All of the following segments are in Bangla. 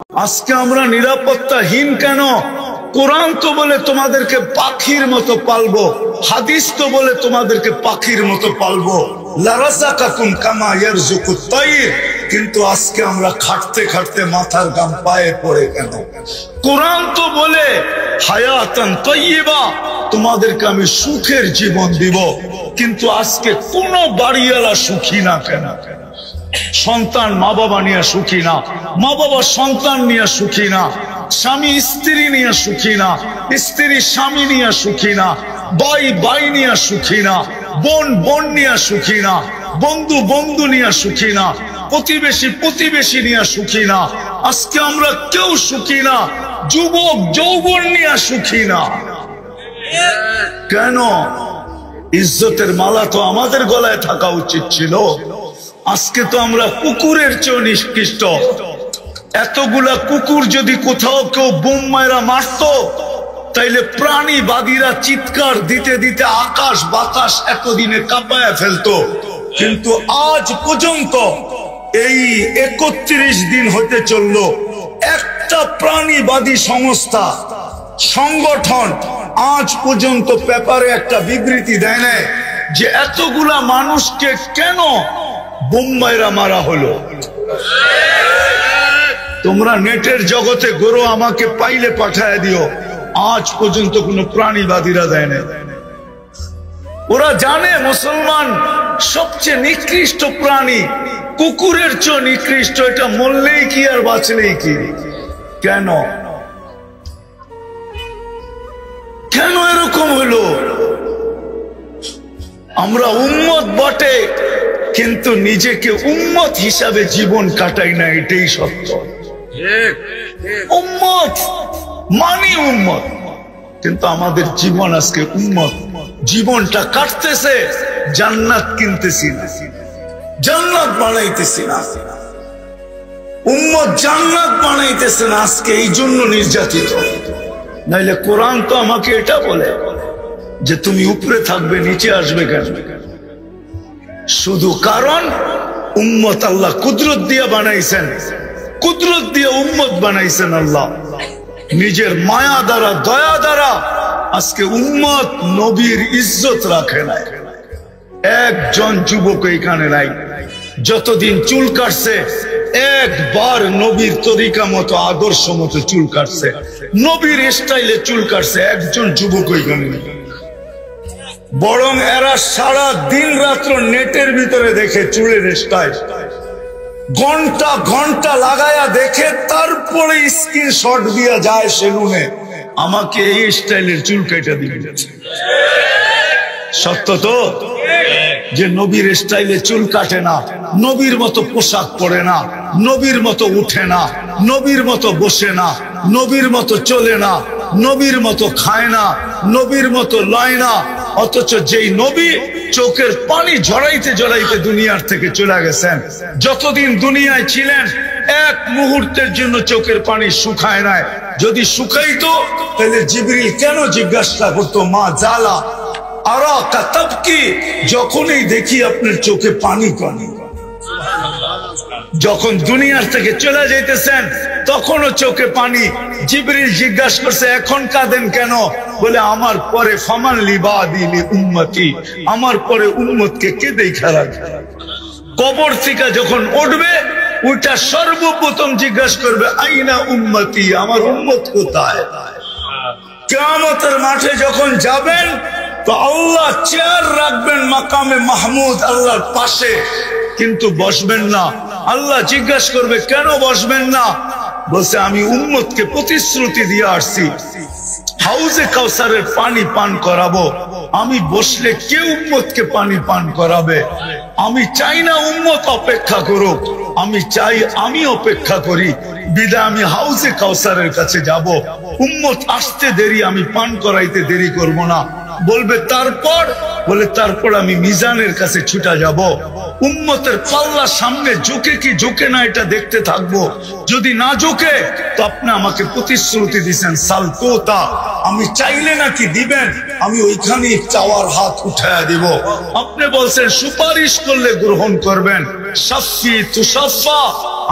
আজকে আমরা নিরাপত্তাহীন কেন? কোরআন তো বলে তোমাদেরকে পাখির মতো পালবো, হাদিস তো বলে তোমাদেরকে পাখির মতো পালবো, লারাযাকাকুম কামা ইয়ারযুকুত তাইর। কিন্তু আজকে আমরা খাটতে খাটতে মাথার গাম পায়ে পড়ে কেন? কোরআন তো বলে হায়াতান তাইয়্যিবা, তোমাদেরকে আমি সুখের জীবন দিব, কিন্তু আজকে কোন বাড়িওয়ালা সুখী না কেন? সন্তান মা বাবা নিয়ে সুখী না, মা বাবা সন্তান নিয়ে সুখী না, স্বামী স্ত্রী নিয়ে সুখী না, স্ত্রী স্বামী নিয়ে সুখী না, ভাই ভাই নিয়ে সুখী না, বোন বোন নিয়ে সুখী না, বন্ধু বন্ধু নিয়ে সুখী না, প্রতিবেশী প্রতিবেশী নিয়ে সুখী না। আজকে আমরা কেউ সুখী না, যুবক যৌবন নিয়ে সুখী না কেন? ইজ্জতের মালা তো আমাদের গলায় থাকা উচিত ছিল। আজকে তো আমরা কুকুরের চেয়ে নিকৃষ্ট। এতগুলা কুকুর যদি কোথাও কেউ বোম মায়েরা মারত, তাইলে প্রাণীবাদীরা চিৎকার দিতে দিতে আকাশ বাতাস এতদিনে কাঁপায়া ফেলতো। কিন্তু আজ পর্যন্ত এই 31 দিন হতে চললো, একটা প্রাণীবাদী সংস্থা সংগঠন আজ পর্যন্ত পেপারে একটা বিবৃতি দেয় না যে এতগুলা মানুষকে কেন বোম্বাইরা মারা হলো। তোমরা নেটের জগতে গরো আমাকে পাইলে পাঠায় দিও, আজ পর্যন্ত কোন প্রাণীবাদীরা দেয় না। ওরা জানে মুসলমান সবচেয়ে নিকৃষ্ট প্রাণী, কুকুরের চেয়ে নিকৃষ্ট। এটা মরলেই কি আর বাঁচলেই কি? কেন কেন এরকম হলো? আমরা উম্মত বটে, কিন্তু নিজেকে উম্মত হিসাবে জীবন কাটাই না, এটাই সত্য। উম্মত মানি উম্মত, কিন্তু আমাদের জীবন আজকে উম্মত। জীবনটা কাটতেছে, জান্নাত কিনতেছি না, জান্নাত বানাইতেছি না। উম্মত জান্নাত বানাইতেছে না, আজকে এই জন্য নির্যাতিত। নাইলে কোরআন তো আমাকে এটা বলে যে তুমি উপরে থাকবে, নিচে আসবে কেন? শুধু কারণ উম্মত আল্লাহ কুদরত দিয়ে বানাইছেন, কুদরত দিয়ে উম্মত বানাইছেন আল্লাহ নিজের মায়া দ্বারা, দয়া দ্বারা। আজকে উম্মত নবীর ইজ্জত রাখে না। একজন যুবক এখানে নাই যতদিন চুল কাটছে একবার নবীর তরিকা মতো আদর্শ মতো চুল কাটছে, নবীর স্টাইলে চুল কাটছে, একজন যুবক এখানে নেই। বরং এরা সারা দিন রাত্র নেটের ভিতরে দেখে চুলের স্টাইল, ঘন্টা ঘন্টা লাগায়া দেখে, তারপরে স্ক্রিনশট দিয়া যায় সেলুনে, আমাকে এই স্টাইলের চুল কেটে দিবে। সত্য তো যে নবীর স্টাইলে চুল কাটে না, নবীর মতো পোশাক পরে না, নবীর মতো উঠে না, নবীর মতো বসে না, নবীর মতো চলে না, নবীর মতো খায় না, নবীর মতো লয় না। অথচ যেই নবী চোখের পানি ঝরাইতে ঝরাইতে দুনিয়ার থেকে চলে গেছেন, যতদিন দুনিয়ায় ছিলেন এক মুহূর্তের জন্য চোখের পানি শুকায় নাই। যদি শুকাইতো তাহলে জিবরিল কেন জিজ্ঞাসা করতো মা জালা আরা কাতাবকি, যখনই দেখি আপনার চোখে পানি পানি। যখন দুনিয়ার থেকে চলে যাইতেছেন তখনও চোখে পানি। জিবরিল জিজ্ঞাসা করছে এখন কাঁদেন কেন? বলে আমার পরে ফামান লিবাদি লি উম্মতি, আমার পরে উম্মতকে কে দেখা রাখবে। কবর থেকে যখন উঠবে ওইটা সর্বপ্রথম জিজ্ঞাসা করবে আইনা উম্মতি, আমার উম্মত কোথায়। কিয়ামতের মাঠে যখন যাবেন তো আল্লাহ চেয়ার রাখবেন মাকামে মাহমুদ, আল্লাহর পাশে, কিন্তু বসবেন না। আল্লাহ জিজ্ঞাসা করবে কেন বসবেন না? বলছে আমি উম্মতকে প্রতিশ্রুতি দিয়ে আসছি হাউজে কাউসারের পানি পান করাবো, আমি বসলে কে উম্মতকে পানি পান করাবে? আমি চাই না উম্মত অপেক্ষা করুক, আমি চাই আমি অপেক্ষা করি। বিদায় আমি হাউজে কাউসারের কাছে যাব, উম্মত আসতে দেরি, আমি পান করাইতে দেরি করব না। বলবে তারপর, বলে তারপর আমি মিজানের কাছে ছুটা যাব। উম্মতের পাল্লা সামনে ঝুঁকে কি ঝুঁকে না এটা দেখতে থাকবো। যদি না ঝুঁকে তো আপনি আমাকে প্রতিশ্রুতি দিচ্ছেন সালতোতা, আমি চাইলে নাকি দিবেন, আমি ওইখানে চাওয়ার হাত উঠায়া দিব। আপনি বলছেন সুপারিশ করলে গ্রহণ করবেন, শাফি তুশাফা,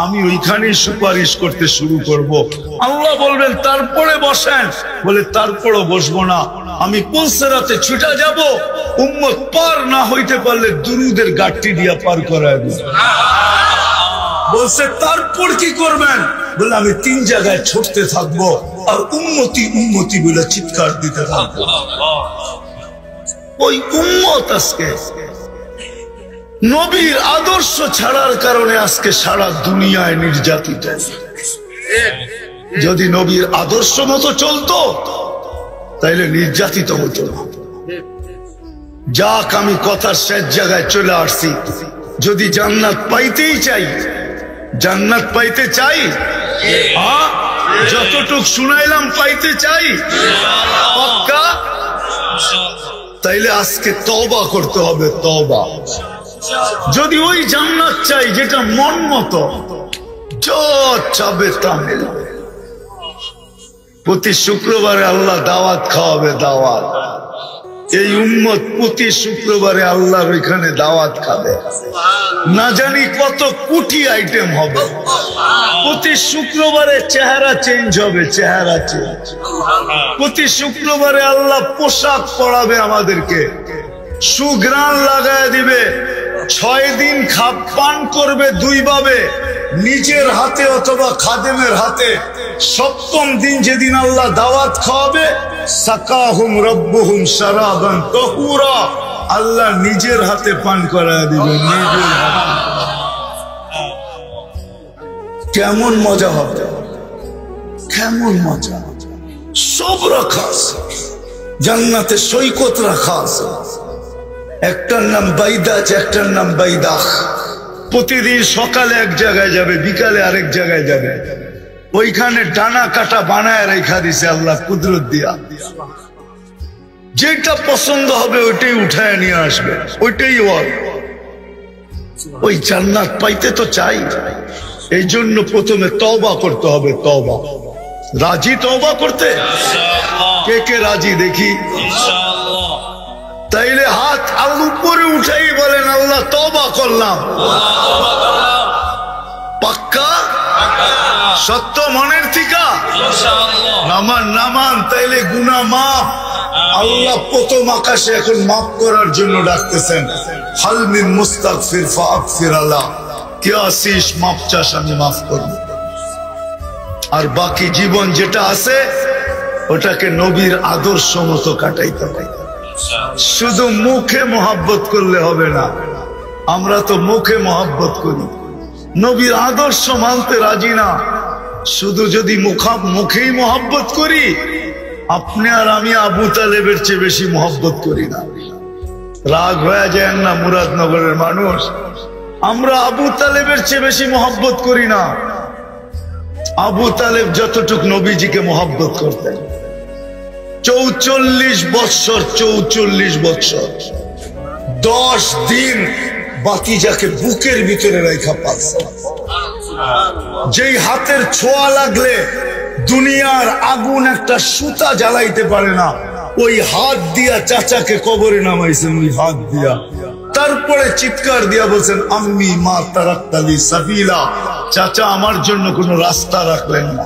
আমি ওইখানেই সুপারিশ করতে শুরু করব। আল্লাহ বলবেন তারপরে বসেন, বলে তারপরও বসবো না, আমি পুলসেরাতে ছুটা যাব, উম্মত পার না হইতে পারলে দুরুদের গাঠটি দিয়া পার করায় দেব। বলছে তারপর কি করবেন? বলে আমি 3 জায়গায় ছুটতে থাকবো আর উম্মতি উম্মতি বলে চিৎকার দিতে থাকবো। ওই উম্মত আজকে নবীর আদর্শ ছাড়ার কারণে আজকে সারা দুনিয়ায় নির্যাতিত। যদি নবীর আদর্শ মতো চলতো তাইলে নির্যাতিত হতো না। যাক, আমি কথার শেষ জায়গায় চলে আসছি। যদি জান্নাত পাইতেই চাই, জান্নাত পাইতে চাই, হ্যাঁ, যতটুক শুনাইলাম পাইতে চাই পাক্কা, তাইলে আজকে তওবা করতে হবে। তওবা। যদি ওই জান্নাত চাই যেটা মন মতো, যা চাবে তা মিলবে। প্রতি শুক্রবারে আল্লাহ দাওয়াত খাওয়াবে, দাওয়াত। এই উম্মত প্রতি শুক্রবারে আল্লাহর ওইখানে দাওয়াত খাবে, না জানি কত কোটি আইটেম হবে। প্রতি শুক্রবারে চেহারা চেঞ্জ হবে, চেহারা চেঞ্জ। প্রতি শুক্রবারে আল্লাহ পোশাক পরাবে আমাদেরকে, সুঘ্রাণ লাগায় দিবে। 6 দিন পান করবে 2 ভাবে, নিজের হাতে অথবা খাদেমের হাতে। 7ম দিন যেদিন আল্লাহ দাওয়াত খাওয়াবে, সাকাহুম রব্বুহুম শারাবান তাহুরা, আল্লাহ নিজের হাতে পান করায় দিবে, নিজের হাতে। কেমন মজা হবে, কেমন মজা। সব রাখা আছে জান্নাতে, সৈকত রাখা আছে। একটার নাম বাইদাজ, একটার নাম বাইদাখ। প্রতিদিন সকালে এক জায়গায় যাবে, বিকালে আরেক জায়গায় যাবে। ওইখানে ডানা কাটা বানায় রেখা দিছে আল্লাহ কুদরত দিয়া। যেটা পছন্দ হবে ওইটাই উঠায় নিয়ে আসবে, ওইটাই ওর। ওই জান্নাত পাইতে তো চাই, এই জন্য প্রথমে তওবা করতে হবে। তওবা। রাজি তওবা করতে? কে কে রাজি দেখি? তাইলে হাত উপরে উঠাই বলেন আল্লাহ তওবা করলাম। পাক্কা? সত্য মনের থিকা? নামান নামান, তাইলে গুনাহ মাফ। আল্লাহ প্রথম আকাশে এখন মাফ করার জন্য ডাকতেছেন, হাল মিন মুস্তাগফির ফাগফির আল্লাহ, কে আসিস মাফ চাস আমি মাফ করব। আর বাকি জীবন যেটা আছে ওটাকে নবীর আদর্শ মতো কাটাইতে হবে। শুধু মুখে মোহাব্বত করলে হবে না। আমরা তো মুখে মোহাব্বত করি, নবীর আদর্শ মানতে রাজি না। শুধু যদি মুখেই মোহাব্বত করি, আপনি আর আমি আবু তালেবের চেয়ে বেশি মোহাব্বত করি না। রাগ হয়ে যায় না মুরাদনগরের মানুষ? আমরা আবু তালেবের চেয়ে বেশি মোহাব্বত করি না। আবু তালেব যতটুক নবীজিকে মোহাব্বত করতেন, 44 বৎসর 44 বৎসর 10 দিন বাতিজাকে বুকের ভিতরে রেখা পাচ্ছে। যেই হাতের ছোঁয়া লাগলে দুনিয়ার আগুন একটা সুতা জ্বালাইতে পারে না, ওই হাত দিয়া চাচাকে কবরে নামাইছেন, ওই হাত দিয়া। তারপরে চিৎকার দিয়া বলছেন আম্মি মা তারাক্তালি সাবিলা, চাচা আমার জন্য কোনো রাস্তা রাখলেন না।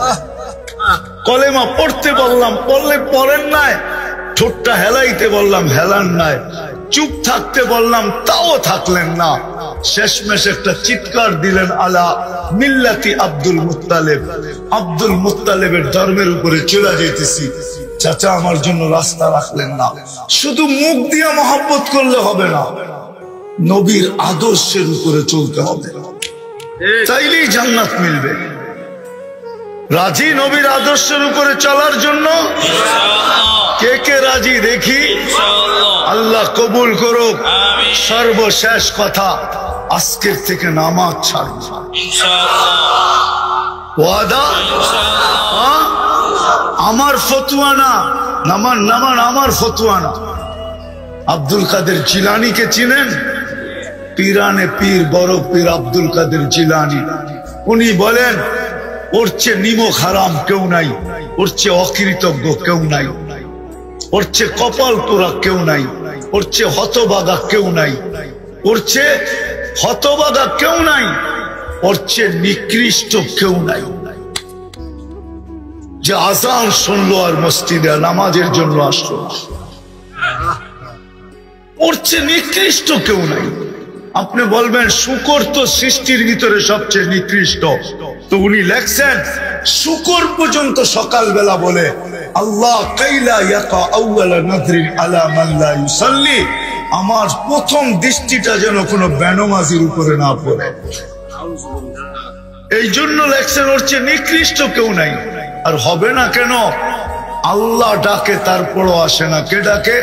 কলেমা পড়তে বললাম, পড়লে পড়েন নাই। ঠোঁটটা হেলাইতে বললাম, হেলান নাই। চুপ থাকতে বললাম, তাও থাকলেন না। শেষমেশ একটা চিৎকার দিলেন, আলা মিল্লাতি আব্দুল মুত্তালিব, আব্দুল মুত্তালিবের ধর্মের উপরে চলে যেতেছি। চাচা আমার জন্য রাস্তা রাখলেন না। শুধু মুখ দিয়ে মহব্বত করলে হবে না, নবীর আদর্শের উপরে চলতে হবে, তাইলেই জান্নাত মিলবে। রাজি নবীর আদর্শের উপরে চলার জন্য? কে কে রাজি দেখি? আল্লাহ কবুল করুক। সর্বশেষ কথা, আজকের থেকে নামাজ ছাড়ব, ওয়াদা। আমার ফতুয়া না, নামান নামান, আমার ফতুয়া না। আব্দুল কাদের জিলানীকে চিনেন? পীরানে পীর, বড় পীর আব্দুল কাদের জিলানী। উনি বলেন, ওর চেয়ে নিমক হারাম কেউ নাই, ওর চেয়ে অকৃতজ্ঞ কেউ নাই, ওর চেয়ে কপাল পোড়া কেউ নাই, ওর চেয়ে হতবাগা কেউ নাই, ওর চেয়ে হতবাগা কেউ নাই। ওর চেয়ে নিকৃষ্ট কেউ নাই। যে আজান শুনলো আর মসজিদে নামাজের জন্য আসলো না, ওর চেয়ে নিকৃষ্ট কেউ নাই। আপনি বলবেন শুকর তো সৃষ্টির ভিতরে সবচেয়ে নিকৃষ্ট, তো উনি লেখছেন শুকর পর্যন্ত সকালবেলা বলে আল্লাহ কাইলা ইয়াকা আউয়ালা নাযরিন আলা মান লা ইউসাল্লি, আমার প্রথম দৃষ্টিটা যেন কোনো বেনমাজির উপরে না পড়ে। এই জন্য লেখছেন ওর চেয়ে নিকৃষ্ট কেউ নাই। আর হবে না কেন? আল্লাহ ডাকে তারপরও আসে না। কে ডাকে?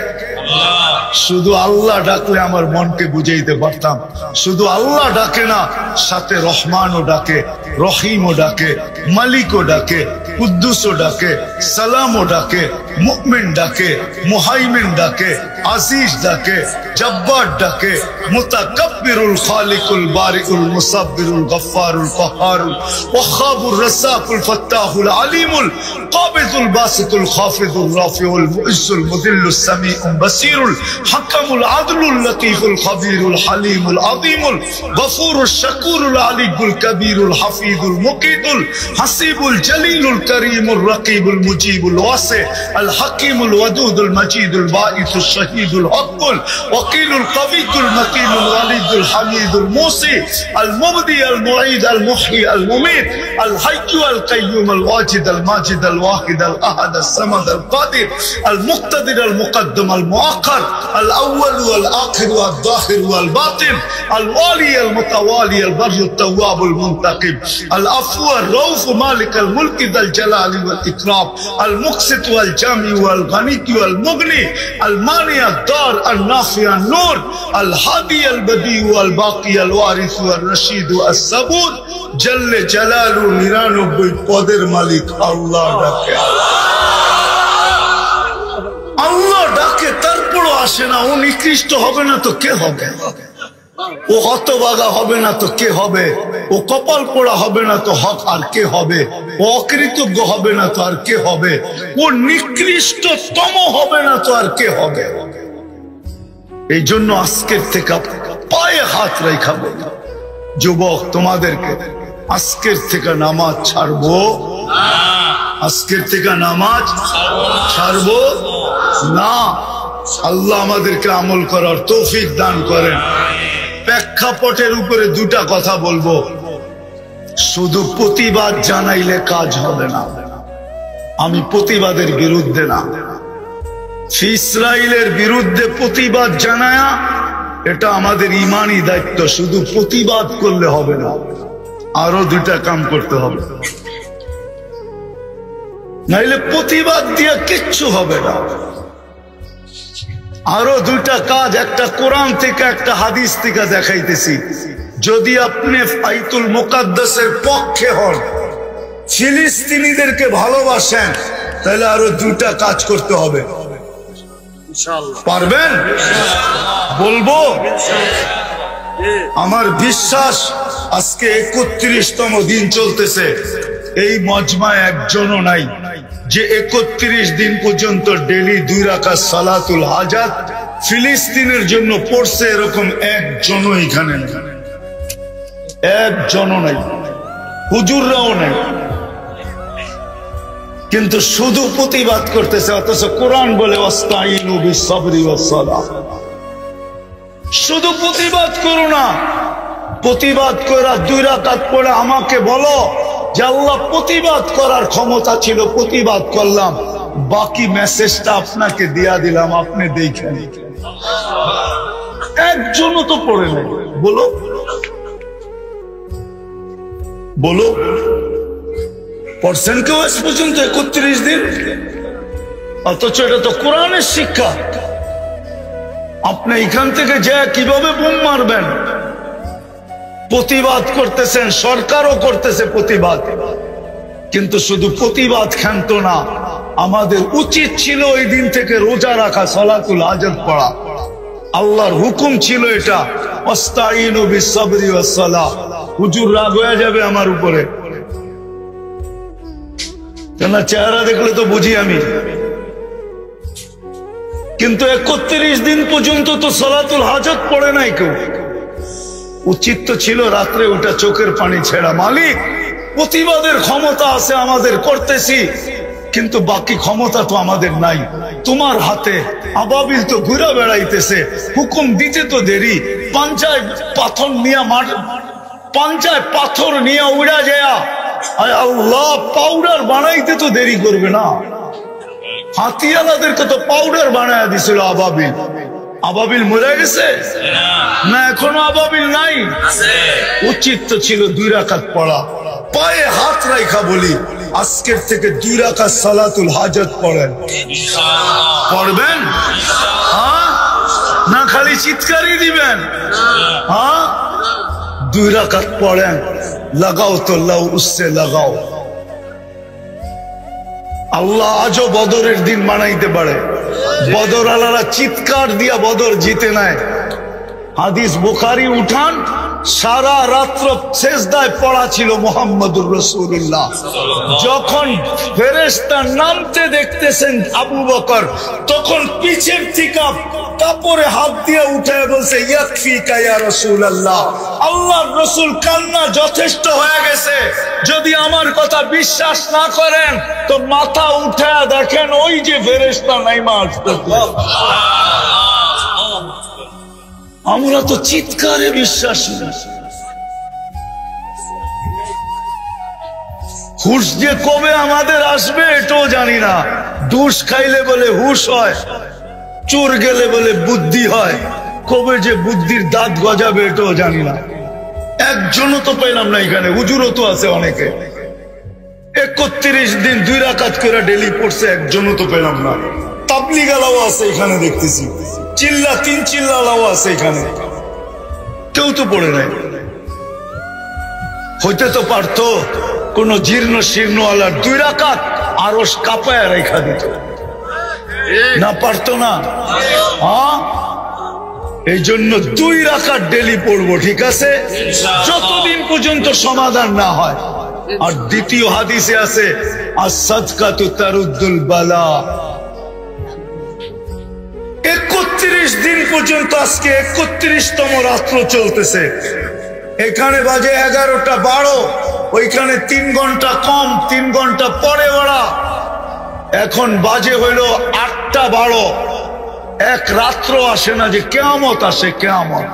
শুধু আল্লাহ ডাকলে আমার মনকে বুঝাইতে পারতাম। শুধু আল্লাহ ডাকে না, সাথে রহমানও ডাকে, রহিমও ডাকে, মালিকও ডাকে, কুদ্দুসও ডাকে, সালামও ডাকে, মুমিন ডাকে, মুহাইমিন ডাকে, আজিজ ডাকে, জব্বার ডাকে, মুতাকাব্বিরুল খালিকুল বারিকুল মুসাব্বিরুল গফফারুল কহারুল ওয়াহাবুর রাসাকুল ফাত্তাহুল আলিমুল কাবিদুল বাসিতুল খাফিদুর রাফিউল মুইজ্জুল মুদিল্লুস সামিউল বাসিরুল হাকামুল আদলুল লতীফুল খাবীরুল হালিমুল আযীমুল গফুরুশ শাকুরুল আলিয়ুল কবীরুল হাফিজুল মুকিতুল হাসিবুল জলিলুল করিমুর রকিবুল মুজিবুল ওয়াসি আল হাকিমুল ওয়াদুদুল মাজিদুল বাঈসুশ শাহীদুল হকুল ওয়াকিলুল কবিয়ুল মাকিনুল ওয়ালিদুল হামিদুল মুসি আল মুবদি আল মুঈদ আল মুহয়ি আল মুমীত আল হাইয়্যু আল কাইয়্যুম আল ওয়াজিদ আল মাজিদ আল ওয়াহিদ আল আহাদ আল সামাদ আল কাদির আল মুক্তাদির আল মুকদ্দম আল মুআক্কার আল আউয়াল ওয়াল আখির ওয়াল যাহির ওয়াল বাতিন আল ওয়ালি আল মুতাওয়ালি আল বাররুত তাওয়াবুল মুনতাকিব আল আফু আর রাউফ মালিক আল মুলক যাল জালালি ওয়াল ইকরাম আল মুকসিত ওয়াল জামি ওয়াল গানি ওয়াল মুগনি আল মানি আল দার আল নাফি আল নূর আল হাদি আল বদি ওয়াল বাকি আল ওয়ারিস ওয়াল রশিদ ওয়াস সাবুত জল্লে জালালু 99 পদের মালিক আল্লাহ ডাকে। আল্লাহ ডাকে তারপরও আসে না। ও নিকৃষ্ট হবে না তো কে হবে? ও হতভাগা হবে না তো কে হবে? ও কপাল পোড়া হবে না তো হক আর কে হবে? ও অকৃতজ্ঞ হবে না তো আর কে হবে? ও নিকৃষ্টতম হবে না তো আর কে হবে? এই জন্য আজকের থেকে পায়ে হাত রেখা বলি, যুবক তোমাদেরকে আজকের থেকে নামাজ ছাড়বো, আজকের থেকে নামাজ ছাড়বো না। আল্লাহ আমাদেরকে আমল করার তৌফিক দান করেন। প্রেক্ষাপটের উপরে দুটা কথা বলবো। শুধু প্রতিবাদ জানাইলে কাজ হবে না। আমি প্রতিবাদের বিরুদ্ধে না। ইসরায়েলের বিরুদ্ধে প্রতিবাদ জানায়া এটা আমাদের ইমানি দায়িত্ব। শুধু প্রতিবাদ করলে হবে না, আরো দুটা কাম করতে হবে, নাইলে প্রতিবাদ দিয়ে কিচ্ছু হবে না। আরো দুটা কাজ, একটা কোরআন থেকে একটা হাদিস থেকে দেখাইতেছি। যদি আপনি বাইতুল মুকাদ্দাসের পক্ষে হন, ফিলিস্তিনিদেরকে ভালোবাসেন, তাহলে আরো দুটা কাজ করতে হবে। পারবেন? বলবো? আমার বিশ্বাস আজকে 31তম দিন চলতেছে, এই মজমায় একজনও নাই যে 31 দিন পর্যন্ত ডেলি 2 রাকাত সালাতুল হাজাত ফিলিস্তিনের জন্য পড়ছে। এরকম একজনও এখানে নেই, একজনও নাই, হুজুররাও নাই। কিন্তু শুধু প্রতিবাদ করতেছে, অথচ কোরআন বলে ওয়াস্তাইনু বিসসবরি ওয়াসসালাহ। শুধু প্রতিবাদ করো না, প্রতিবাদ করে 2 রাকাত পড়ে আমাকে বলো যে আল্লাহ প্রতিবাদ করার ক্ষমতা ছিল, প্রতিবাদ করলাম, বাকি মেসেজটা আপনাকে দিয়া দিলাম, আপনি দেখেন। একজনও তো পড়ে নেই। বলো বলো, পড়ছেন কেউ আজ পর্যন্ত 31 দিন? অথচ এটা তো কোরআনের শিক্ষা। আপনি এখান থেকে যে কিভাবে বোম মারবেন? প্রতিবাদ করতেছেন, সরকারও করতেছে প্রতিবাদ, কিন্তু শুধু প্রতিবাদ ক্ষান্ত না। আমাদের উচিত ছিল ওই দিন থেকে রোজা রাখা, সালাতুল হাজাত পড়া। আল্লাহর হুকুম ছিল এটা, ওয়াস্তাইনু বিসসবরি ওয়াসসালাহ। হুজুর রাগ হয়ে যাবে আমার উপরে, কেন চেহারা দেখলে তো বুঝি আমি। কিন্তু 31 দিন পর্যন্ত তো সালাতুল হাজাত পড়ে নাই কেউ। উচিত তো ছিল রাত্রে ওটা চোখের পানি ছেড়া। মালিক, প্রতিবাদের ক্ষমতা আছে আমাদের, করতেছি, কিন্তু বাকি ক্ষমতা তো আমাদের নাই, তোমার হাতে। আবাবিল তো ঘুরে বেড়াইতেছে, হুকুম দিতে তো দেরি। পাঞ্চায় পাথর নিয়ে উড়া যায়, আল্লাহ পাউডার বানাইতে তো দেরি করবে না। হাতিয়ালাদেরকে তো পাউডার বানায় দিছিল আবাবিল। আবাবিল মরে গেছে না? এখনো আবাবিল নাই? উচিত তো ছিল 2 রাকাত পড়া। পায়ে হাত রাখা বলি, আজকের থেকে 2 রাকাত সালাতুল হাজত পড়েন। পড়বেন? হ্যাঁ না খালি চিৎকারই দিবেন? হ্যাঁ 2 রাকাত পড়েন। লাগাও তো লাও উসসে লাগাও। আল্লাহ আজও বদরের দিন বানাইতে পারে। বদর আলারা চিৎকার দিয়া বদর জিতে নেয়। হাদিস বুখারী উঠান, সারা রাত্র সেজদায় পড়া ছিল মুহাম্মদুর রাসূলুল্লাহ। যখন ফেরেশতা নামতে দেখতেছেন আবু বকর, তখন পিছের থেকে কাপড়ে হাত দিয়ে উঠে বলছে, ইয়াকফিকা ইয়া রাসূলুল্লাহ, আল্লাহর রাসূল কান্না যথেষ্ট হয়ে গেছে। যদি আমার কথা বিশ্বাস না করেন তো মাথা উঠে দেখেন, ওই যে ফেরেশতা নাইমা আসতেছে। আমরা তো চিৎকারে বিশ্বাস নেই। হুশ যে কবে আমাদের আসবে এটাও জানি না। দুষ খাইলে বলে হুশ হয়, চোর গেলে বলে বুদ্ধি হয়। কবে যে বুদ্ধির দাঁত গজাবে এটাও জানি না। একজনও তো পেলাম না এখানে। হুজুরও তো আছে অনেকে, 31 দিন 2 রাকাত করে ডেলি পড়ছে, একজনও তো পেলাম না। তাবলিগালাও আছে এখানে দেখতেছি, চিল্লা 3 চিল্লালাও আছে এখানে, কেউ তো পড়ে নাই। হইতে তো পারতো কোন জীর্ণ শীর্ণ আলার 2 রাকাত আরো কাঁপায় রেখা দিত, না পারতো না? হ্যাঁ, এই জন্য 2 রাকাত ডেলি পড়বো, ঠিক আছে, যতদিন পর্যন্ত সমাধান না হয়। আর দ্বিতীয় হাদিসে আছে, আস-সাদকাতু তারুদ্দুল বালা। 31 দিন পর্যন্ত, আজকে 31তম রাত্র চলতেছে। এখানে বাজে 11টা 12, ওইখানে 3 ঘন্টা কম, 3 ঘন্টা পরে বাড়া। এখন বাজে হইল 8টা 12। এক রাত্র আসে না যে কিয়ামত আসে। কিয়ামত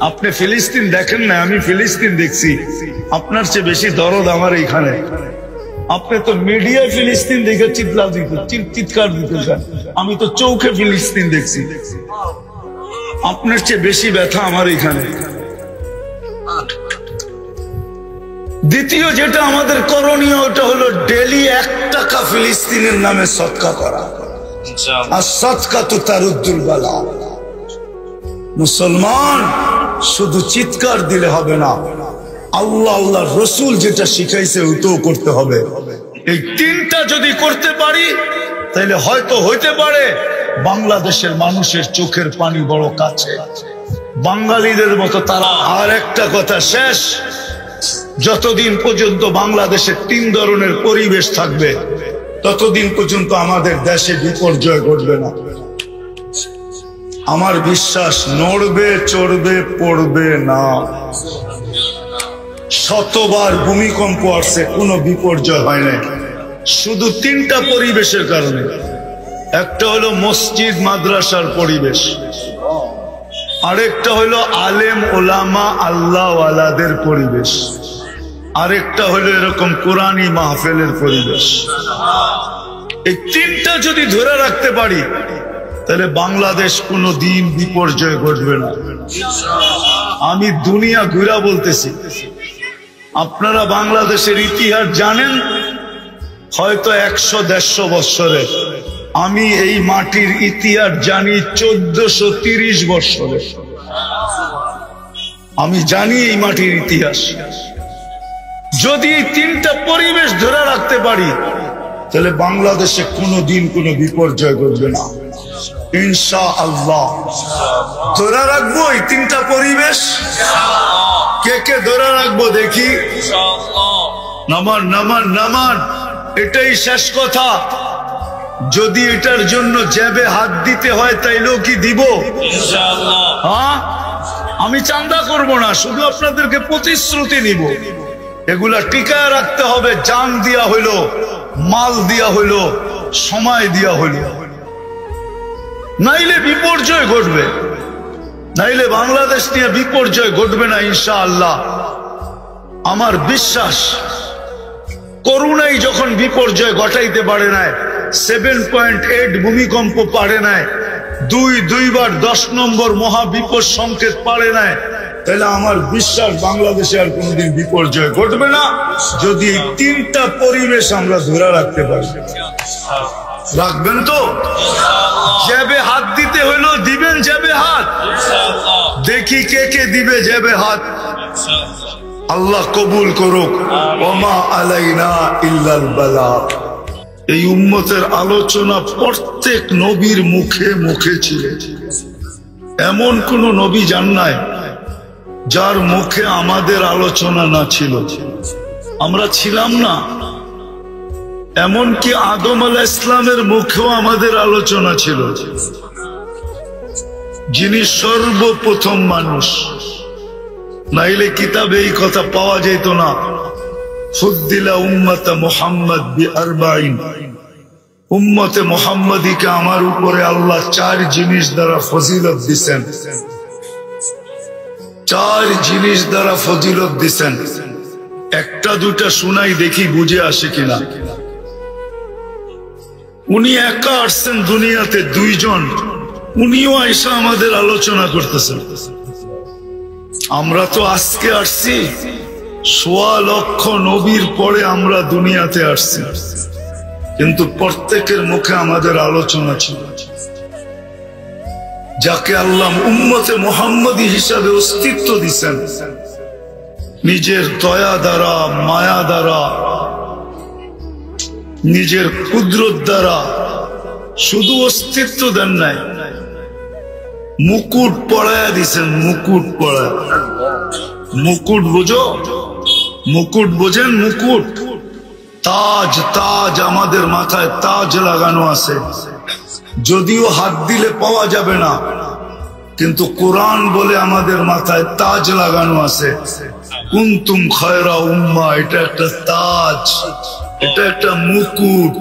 আপনি ফিলিস্তিন দেখেন না, আমি ফিলিস্তিন দেখছি। আপনার চেয়ে বেশি দরদ আমার এইখানে। আপনি তো মিডিয়ায় ফিলিস্তিন দেখে চিৎকার দিতেছেন, আমি তো চৌখে ফিলিস্তিন দেখছি। আপনার চেয়ে বেশি ব্যথা আমার এখানে। দ্বিতীয় যেটা আমাদের করণীয়, ওটা হলো ডেলি 1 টাকা ফিলিস্তিনের নামে সদকা করা। আর সদকাতু তারুদ্দুল বালা। মুসলমান শুধু চিৎকার দিলে হবে না, আল্লাহ আল্লাহ রসুল যেটা শিখাইছে ওটাও করতে হবে। এই 3টা যদি করতে পারি তাহলে হয়তো হইতে পারে বাংলাদেশের মানুষের চোখের পানি বড় কাছে, বাঙালিদের মতো তারা। আর একটা কথা শেষ, যতদিন পর্যন্ত বাংলাদেশে 3 ধরনের পরিবেশ থাকবে ততদিন পর্যন্ত আমাদের দেশে বিপর্যয় ঘটবে না। আমার বিশ্বাস, নড়বে চড়বে পড়বে না। শতবার ভূমিকম্প আসছে, কোনো বিপর্যয় হয় না, শুধু 3টা পরিবেশের কারণে। একটা হলো মসজিদ মাদ্রাসার পরিবেশ, আরেকটা হলো আলেম ওলামা আল্লাহওয়ালাদের পরিবেশ, আরেকটা হলো এরকম কোরআনী মাহফিলের পরিবেশ। এই 3টা যদি ধরে রাখতে পারি তাহলে বাংলাদেশ কোনো দিন বিপর্যয় ঘটবে না। আমি দুনিয়া ঘুরা বলতেছি, আপনারা বাংলাদেশের ইতিহাস জানেন হয়তো 100-150 বছরে। আমি এই মাটির ইতিহাস জানি 1430 বছরে। আমি জানি এই মাটির ইতিহাস। যদি এই 3টা পরিবেশ ধরে রাখতে পারি তাহলে বাংলাদেশে কোনোদিন কোনো বিপর্যয় ঘটবে না, ইনশাআল্লাহ। ধরে রাখবো এই 3টা পরিবেশ। কে কে ধরে রাখবো দেখি? নামান নামান নামান, এটাই শেষ কথা। যদি এটার জন্য জ্যাবে হাত দিতে হয় তাইলেও কি দিব? হ্যাঁ, আমি চাঁদা করব না, শুধু আপনাদেরকে প্রতিশ্রুতি নিব, এগুলা টিকায় রাখতে হবে। জান দিয়া হইলো, মাল দিয়া হইলো, সময় দিয়া হইলো, নাইলে বিপর্যয় ঘটবে, নাইলে বাংলাদেশ নিয়ে বিপর্যয় ঘটবে না ইনশাআল্লাহ। আমার বিশ্বাস করুণাই যখন বিপর্যয় ঘটাইতে পারে নাই, 7.8 ভূমিকম্প পারে নাই, দুইবার 10 নম্বর মহাবিপদ সংকেত পারে নাই, তাহলে আমার বিশ্বাস বাংলাদেশে আর কোনোদিন বিপর্যয় ঘটবে না, যদি এই 3টা পরিবেশ আমরা ধরে রাখতে পারি। রাখবেন তো? জ্যাবে হাত দিতে হইলো দিবেন, জ্যাবে হাত দেখি কে কে দিবে জ্যাবে হাত। আল্লাহ কবুল করুক। ওমা আলাইনা ইল্লাল বালাগ। এই উম্মতের আলোচনা প্রত্যেক নবীর মুখে মুখে ছিল, এমন কোন নবী যান নাই যার মুখে আমাদের আলোচনা না ছিল। আমরা ছিলাম না, এমনকি আদম আলাইহিস সালামের মুখেও আমাদের আলোচনা ছিল, যিনি সর্বপ্রথম মানুষ। নাইলে কিতাবে এই কথা পাওয়া যেত না। ফুদ্দিলা উম্মতে মুহাম্মদ বিআরবাইন, উম্মতে মুহাম্মদীকে আমার উপরে আল্লাহ 4 জিনিস দ্বারা ফজিলত দিছেন, 4 জিনিস দ্বারা ফজিলত দিছেন। একটা দুটা শুনাই দেখি বুঝে আসে কিনা। উনি একা আসছেন দুনিয়াতে, 2 জন, উনিও আইসা আমাদের আলোচনা করতেছেন। আমরা তো আজকে আসছি, 1.25 লক্ষ নবীর পরে আমরা দুনিয়াতে আসছি, কিন্তু প্রত্যেকের মুখে আমাদের আলোচনা ছিল। যাকে আল্লাহ উম্মতে মুহাম্মদী হিসাবে অস্তিত্ব দিছেন, নিজের দয়া দ্বারা, মায়া দ্বারা, নিজের কুদরত দ্বারা, শুধু অস্তিত্ব দেন নাই, মুকুট পড়ায়া দিছেন। মুকুট পড়ায়, মুকুট বোঝো? মুকুট বোঝেন? মুকুট, তাজ, তাজ আমাদের মাথায় তাজ লাগানো আছে, যদিও হাত দিলে পাওয়া যাবে না, কিন্তু কোরআন বলে আমাদের মাথায় তাজ লাগানো আছে। কুনতুম খায়রা উম্মাহ, এটা একটা তাজ, এটা একটা মুকুট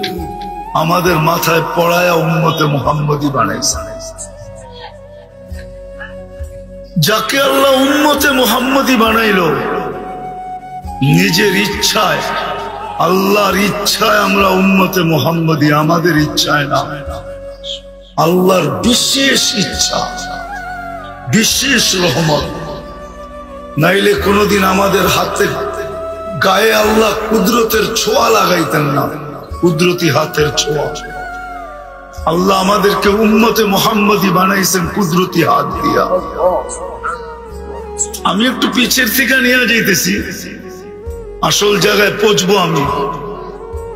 আমাদের মাথায় পড়ায়া উম্মতে মুহাম্মদী বানাইছে। যাকে আল্লাহ উম্মতে মুহাম্মদী বানাইল নিজের ইচ্ছায়, আল্লাহর ইচ্ছায় আমরা উম্মতে মুহাম্মদী, আমাদের ইচ্ছায় না, আল্লাহর বিশেষ ইচ্ছা, বিশেষ রহমত। নাইলে কোনদিন আমাদের হাতে গায়ে আল্লাহ কুদরতের ছোঁয়া লাগাইতেন না, কুদরতি হাতের ছোঁয়া। আল্লাহ আমাদেরকে উম্মতে মুহাম্মদী বানাইছেন কুদরতি হাত দিয়া। আমি একটু পিছের থেকে নিয়ে যাইতেছি, আসল জায়গায় পৌঁছবো, আমি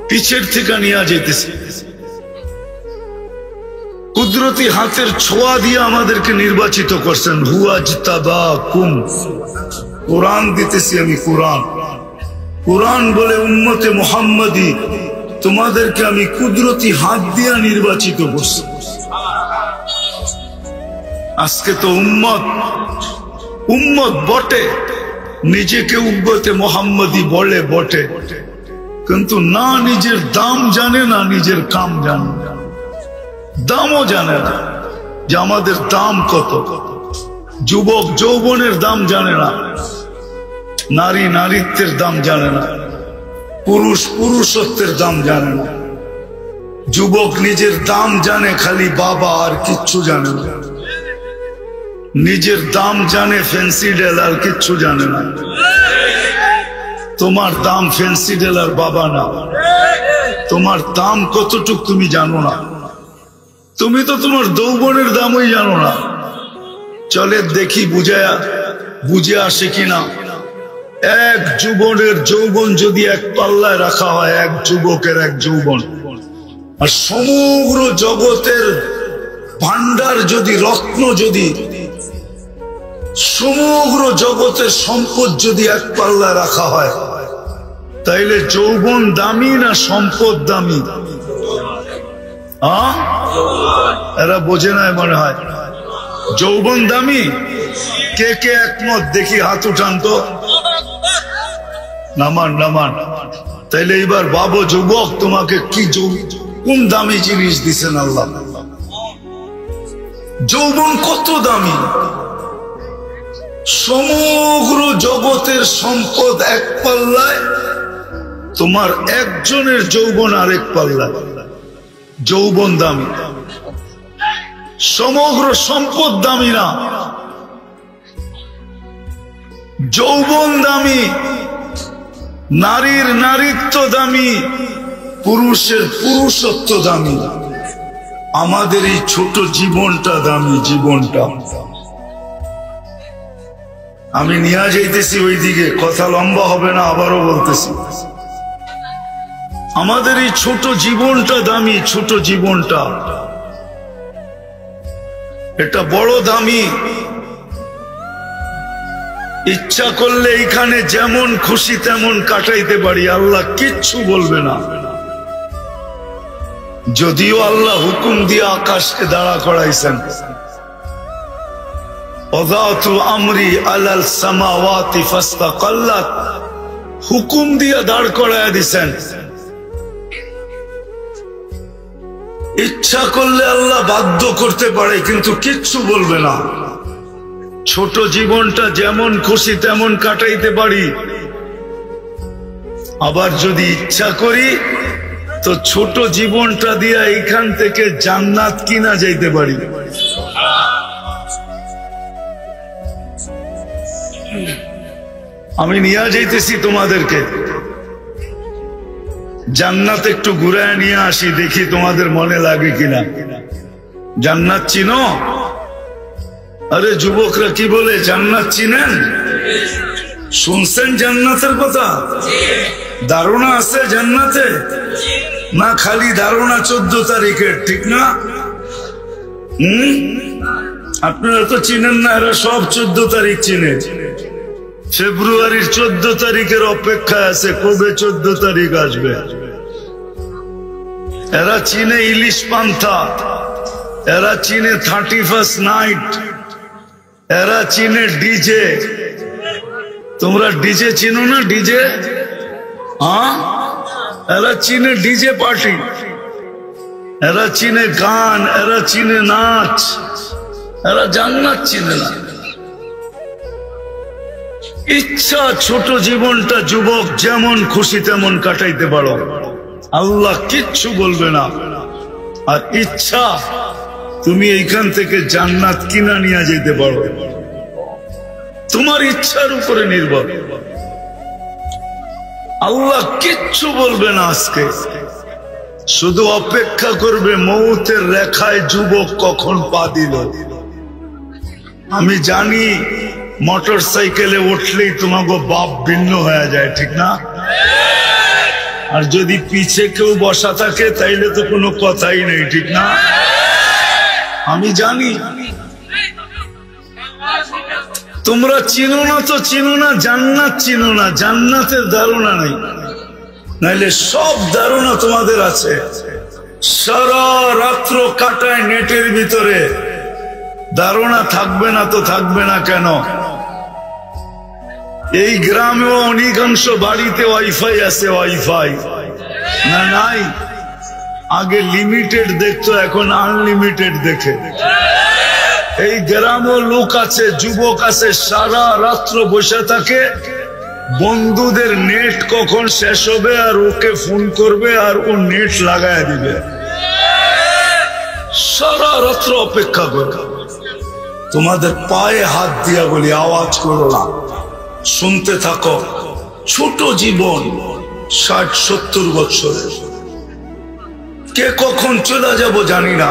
পিছের থেকে নিয়ে যাইতেছি। কুদরতি হাতের ছোঁয়া দিয়ে আমাদেরকে নির্বাচিত করছেন। হুয়াজতাবাকুম, কোরআন দিতেছি আমি, কোরআন, কোরআন বলে উম্মতে মুহাম্মদী তোমাদেরকে আমি কুদরতি হাত দিয়া নির্বাচিত করছি। আজকে তো উম্মত বটে, নিজেকে উম্মতে মুহাম্মদী বলে বটে, কিন্তু না নিজের দাম জানে, না নিজের কাম জানে, দামও জানে না যে আমাদের দাম কত। যুবক যৌবনের দাম জানে না, নারী নারীত্বের দাম জানে না, পুরুষ পুরুষত্বের দাম জানে না। যুবক নিজের দাম জানে খালি বাবা, আর কিচ্ছু জানে না। নিজের দাম জানে ফ্যান্সি ডেল, আর কিচ্ছু জানে না। তোমার দাম ফ্যান্সি ডেল আর বাবা না, তোমার দাম কতটুক তুমি জানো না। তুমি তো তোমার যৌবনের দামই জানো না। চলে দেখি বুঝে আসে কিনা। এক যুবনের যৌবন যদি এক পাল্লায় রাখা হয়, এক যুবকের এক যৌবন, আর সমগ্র জগতের ভান্ডার যদি, রত্ন যদি, সমগ্র জগতের সম্পদ যদি এক পাল্লায় রাখা হয়, তাইলে যৌবন দামি না সম্পদ দামি? এরা বোঝে না মনে হয়। যৌবন দামি, কে কে একমত দেখি হাত উঠান তো। নামান নামান। তাইলে এবার বাবু যুবক, তোমাকে কি কোন দামি জিনিস দিছেন আল্লাহ? যৌবন কত দামি। সমগ্র জগতের সম্পদ এক পাল্লায়, তোমার একজনের যৌবন আরেক পাল্লায়। যৌবন দামি, সমগ্র সম্পদ দামি না। যৌবন দামি, নারীর নারীত্ব দামি, পুরুষের পুরুষত্ব দামি। আমাদের এই ছোট জীবনটা দামি, জীবনটা। আমি নিয়ে যাইতেছি ওইদিকে, কথা লম্বা হবে না, আবারও বলতেছি। আমাদের এই ছোট জীবনটা দামি, ছোট জীবনটা এটা বড় দামি। ইচ্ছা করলে এখানে যেমন খুশি তেমন কাটাইতে পারি, আল্লাহ কিচ্ছু বলবে না। যদিও আল্লাহ হুকুম দিয়ে আকাশকে দাঁড়া করাইছেন, ওয়াদাতু আমরি আলাল সামাওয়াতি ফাস্তাকাল্লাত, হুকুম দিয়ে দাঁড় করায় দিছেন। ইচ্ছা করলে আল্লাহ বাধ্য করতে পারে, কিন্তু কিচ্ছু বলবে না। ছোট জীবনটা যেমন খুশি তেমন কাটাইতে পারি, আবার যদি ইচ্ছা করি তো ছোট জীবনটা দিয়া এইখান থেকে জান্নাত কিনা যাইতে পারি। আমি নিয়ে যাইতেছি তোমাদেরকে জান্নাত, একটু ঘুরায় নিয়ে আসি, দেখি তোমাদের মনে লাগে কিনা। জান্নাত চিনো? আরে যুবকরা কি বলে, জান্নাত চিনেন? শুনছেন জান্নাতের কথা? ধারণা আছে জান্নাতে? না খালি ধারণা 14 তারিখের, ঠিক না? আপনারা তো চিনেন না, এরা সব 14 তারিখ চিনে। ফেব্রুয়ারির 14 তারিখের অপেক্ষায় আছে, কবে 14 তারিখ আসবে। এরা চিনে ইলিশ পান্থা, এরা চিনে 31st নাইট, এরা চিনে ডিজে। তোমরা ডিজে চিনো না? ডিজে, হ্যাঁ, এরা চিনে ডিজে পার্টি, এরা চিনে গান, এরা চিনে নাচ, এরা জান্নাত চিনে না। ইচ্ছা ছোট জীবনটা যুবক যেমন খুশি তেমন কাটাইতে পারো, আল্লাহ কিচ্ছু বলবে না। আর ইচ্ছা তুমি এইখান থেকে জান্নাত কিনা নিয়ে যেতে পারো, তোমার ইচ্ছার উপরে নির্ভর। আল্লাহ কিচ্ছু বলবে না আজকে, শুধু অপেক্ষা করবে মৌতের রেখায় যুবক কখন পা দিল। আমি জানি মোটর সাইকেলে উঠলেই তোমাকে বাপ ভিন্ন হয়ে যায়, ঠিক না? আর যদি পিছে কেউ বসা থাকে তাইলে তো কোনো কথাই নেই, ঠিক না? আমি জানি তোমরা চিনো না, তো চিনো না, জান্নাত চিনো না, জান্নাতের ধারণা নেই। নাইলে সব ধারণা তোমাদের আছে। সারা রাত্র কাটায় নেটের ভিতরে, ধারণা থাকবে না তো থাকবে না কেন? এই গ্রামেও অনেকাংশ বাড়িতে ওয়াইফাই আছে, ওয়াইফাই না নাই? আগে লিমিটেড দেখতো, এখন আনলিমিটেড দেখে। এই গ্রামেও লোক আছে, যুবক আছে, সারা রাত্র বসে থাকে, বন্ধুদের নেট কখন শেষ হবে আর ওকে ফোন করবে আর ও নেট লাগায় দিবে, সারা রাত্র অপেক্ষা করে। তোমাদের পায়ে হাত দিয়া বলি, আওয়াজ করো না, শুনতে থাকো। ছোট জীবন, 60-70 বছরের, কে কখন চলে যাব জানি না।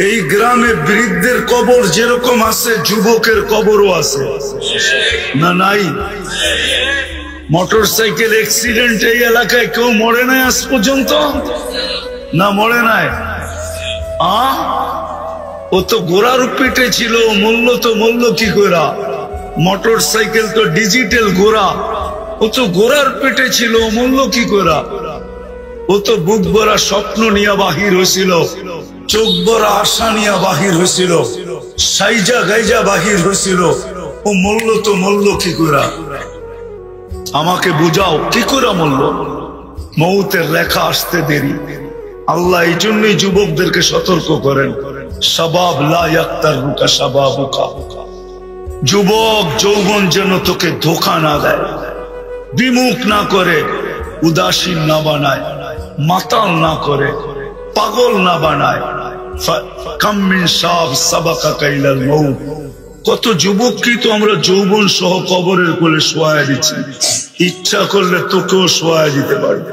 এই গ্রামে বৃদ্ধের কবর যেরকম আছে, যুবকের কবরও আছে, না নাই? মোটর সাইকেল অ্যাক্সিডেন্ট এই এলাকায় কেউ মরে নাই আজ পর্যন্ত? না মরে নাই। ও তো ঘোড়ার পিঠে ছিল, মূল্য কি ঘোড়া? মোটর সাইকেল তো ডিজিটাল ঘোড়া, ও তো ঘোড়ার পেটে ছিল, মূল্য কি ঘোড়া? ও তো বুক ভরা স্বপ্ন নিয়ে বাহির হয়েছিল, চোখ ভরা আশা নিয়ে বাহির হয়েছিল, সাইজা গাইজা বাহির হয়েছিল, ও মরল তো মরল কি করে? আমাকে বুঝাও কি করে মরল? মৌতের রেখা আসতে দেরি। আল্লাহ এই জন্যই যুবকদেরকে সতর্ক করেন, শাবাব লা ইয়াক্তারুকা শাবাবুকা। যুবক যৌবন যেন তোকে ধোঁকা না দেয়, বিমুখ না করে, উদাসীন না বানায়, মাতাল না করে, পাগল না বানায়। কাম মিন শাব সাবাকাকা ইলাল মউত। কত যুবককে তো আমরা যৌবন সহ কবরের কোলে শোয়া দিচ্ছি, ইচ্ছা করলে তোকেও শোয়া দিতে পারবে।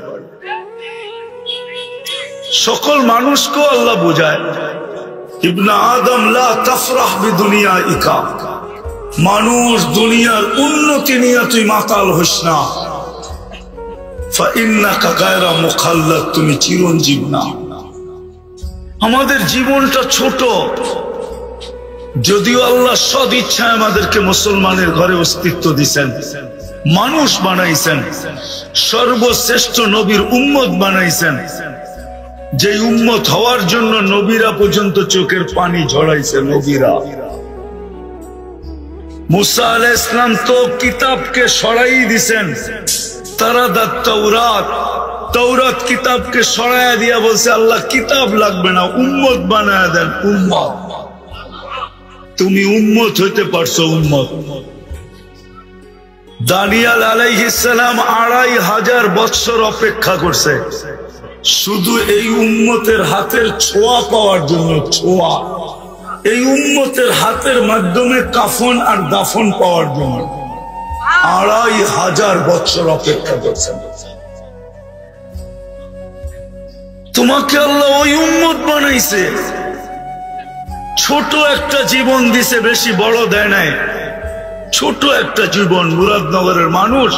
সকল মানুষকেও আল্লাহ বোঝায়, ইবনে আদম লা তাফরাহ বিদুনিয়াইকা। মানুষ দুনিয়ার উন্নতি নিয়ে তুই মাতাল হইস না। ফাইন্নাকা গায়রা মুখাল্লাদ, তুমি চিরঞ্জীব না। আমাদের জীবনটা ছোট, যদিও আল্লাহ সদ ইচ্ছায় আমাদেরকে মুসলমানের ঘরে অস্তিত্ব দিছেন, মানুষ বানাইছেন, সর্বশ্রেষ্ঠ নবীর উম্মত বানাইছেন, যে উম্মত হওয়ার জন্য নবীরা পর্যন্ত চোখের পানি ঝরাইছে। নবীরা, মুসা আলাইহিস সালাম তো কিতাবকে সরাই দিছেন, তারাদাত তাওরাত, তাওরাত কিতাবকে সরাইয়া দিয়া বলছে আল্লাহ কিতাব লাগবে না, উম্মত বানায়া দেন। উম্মত, তুমি উম্মত হইতে পারছো। উম্মত দানিয়েল আলাইহিস সালাম 2500 বছর অপেক্ষা করছে শুধু এই উম্মতের হাতের ছোঁয়া পাওয়ার জন্য। ছোঁয়া, এই উম্মতের হাতের মাধ্যমে কাফন আর দাফন পাওয়ার জন্য 2500 বছর অপেক্ষা করছেন। তোমাকে আল্লাহ ওই উম্মত বানাইছে, ছোট একটা জীবন দিছে, বেশি বড় দেয় নাই। ছোট একটা জীবন। মুরাদনগরের মানুষ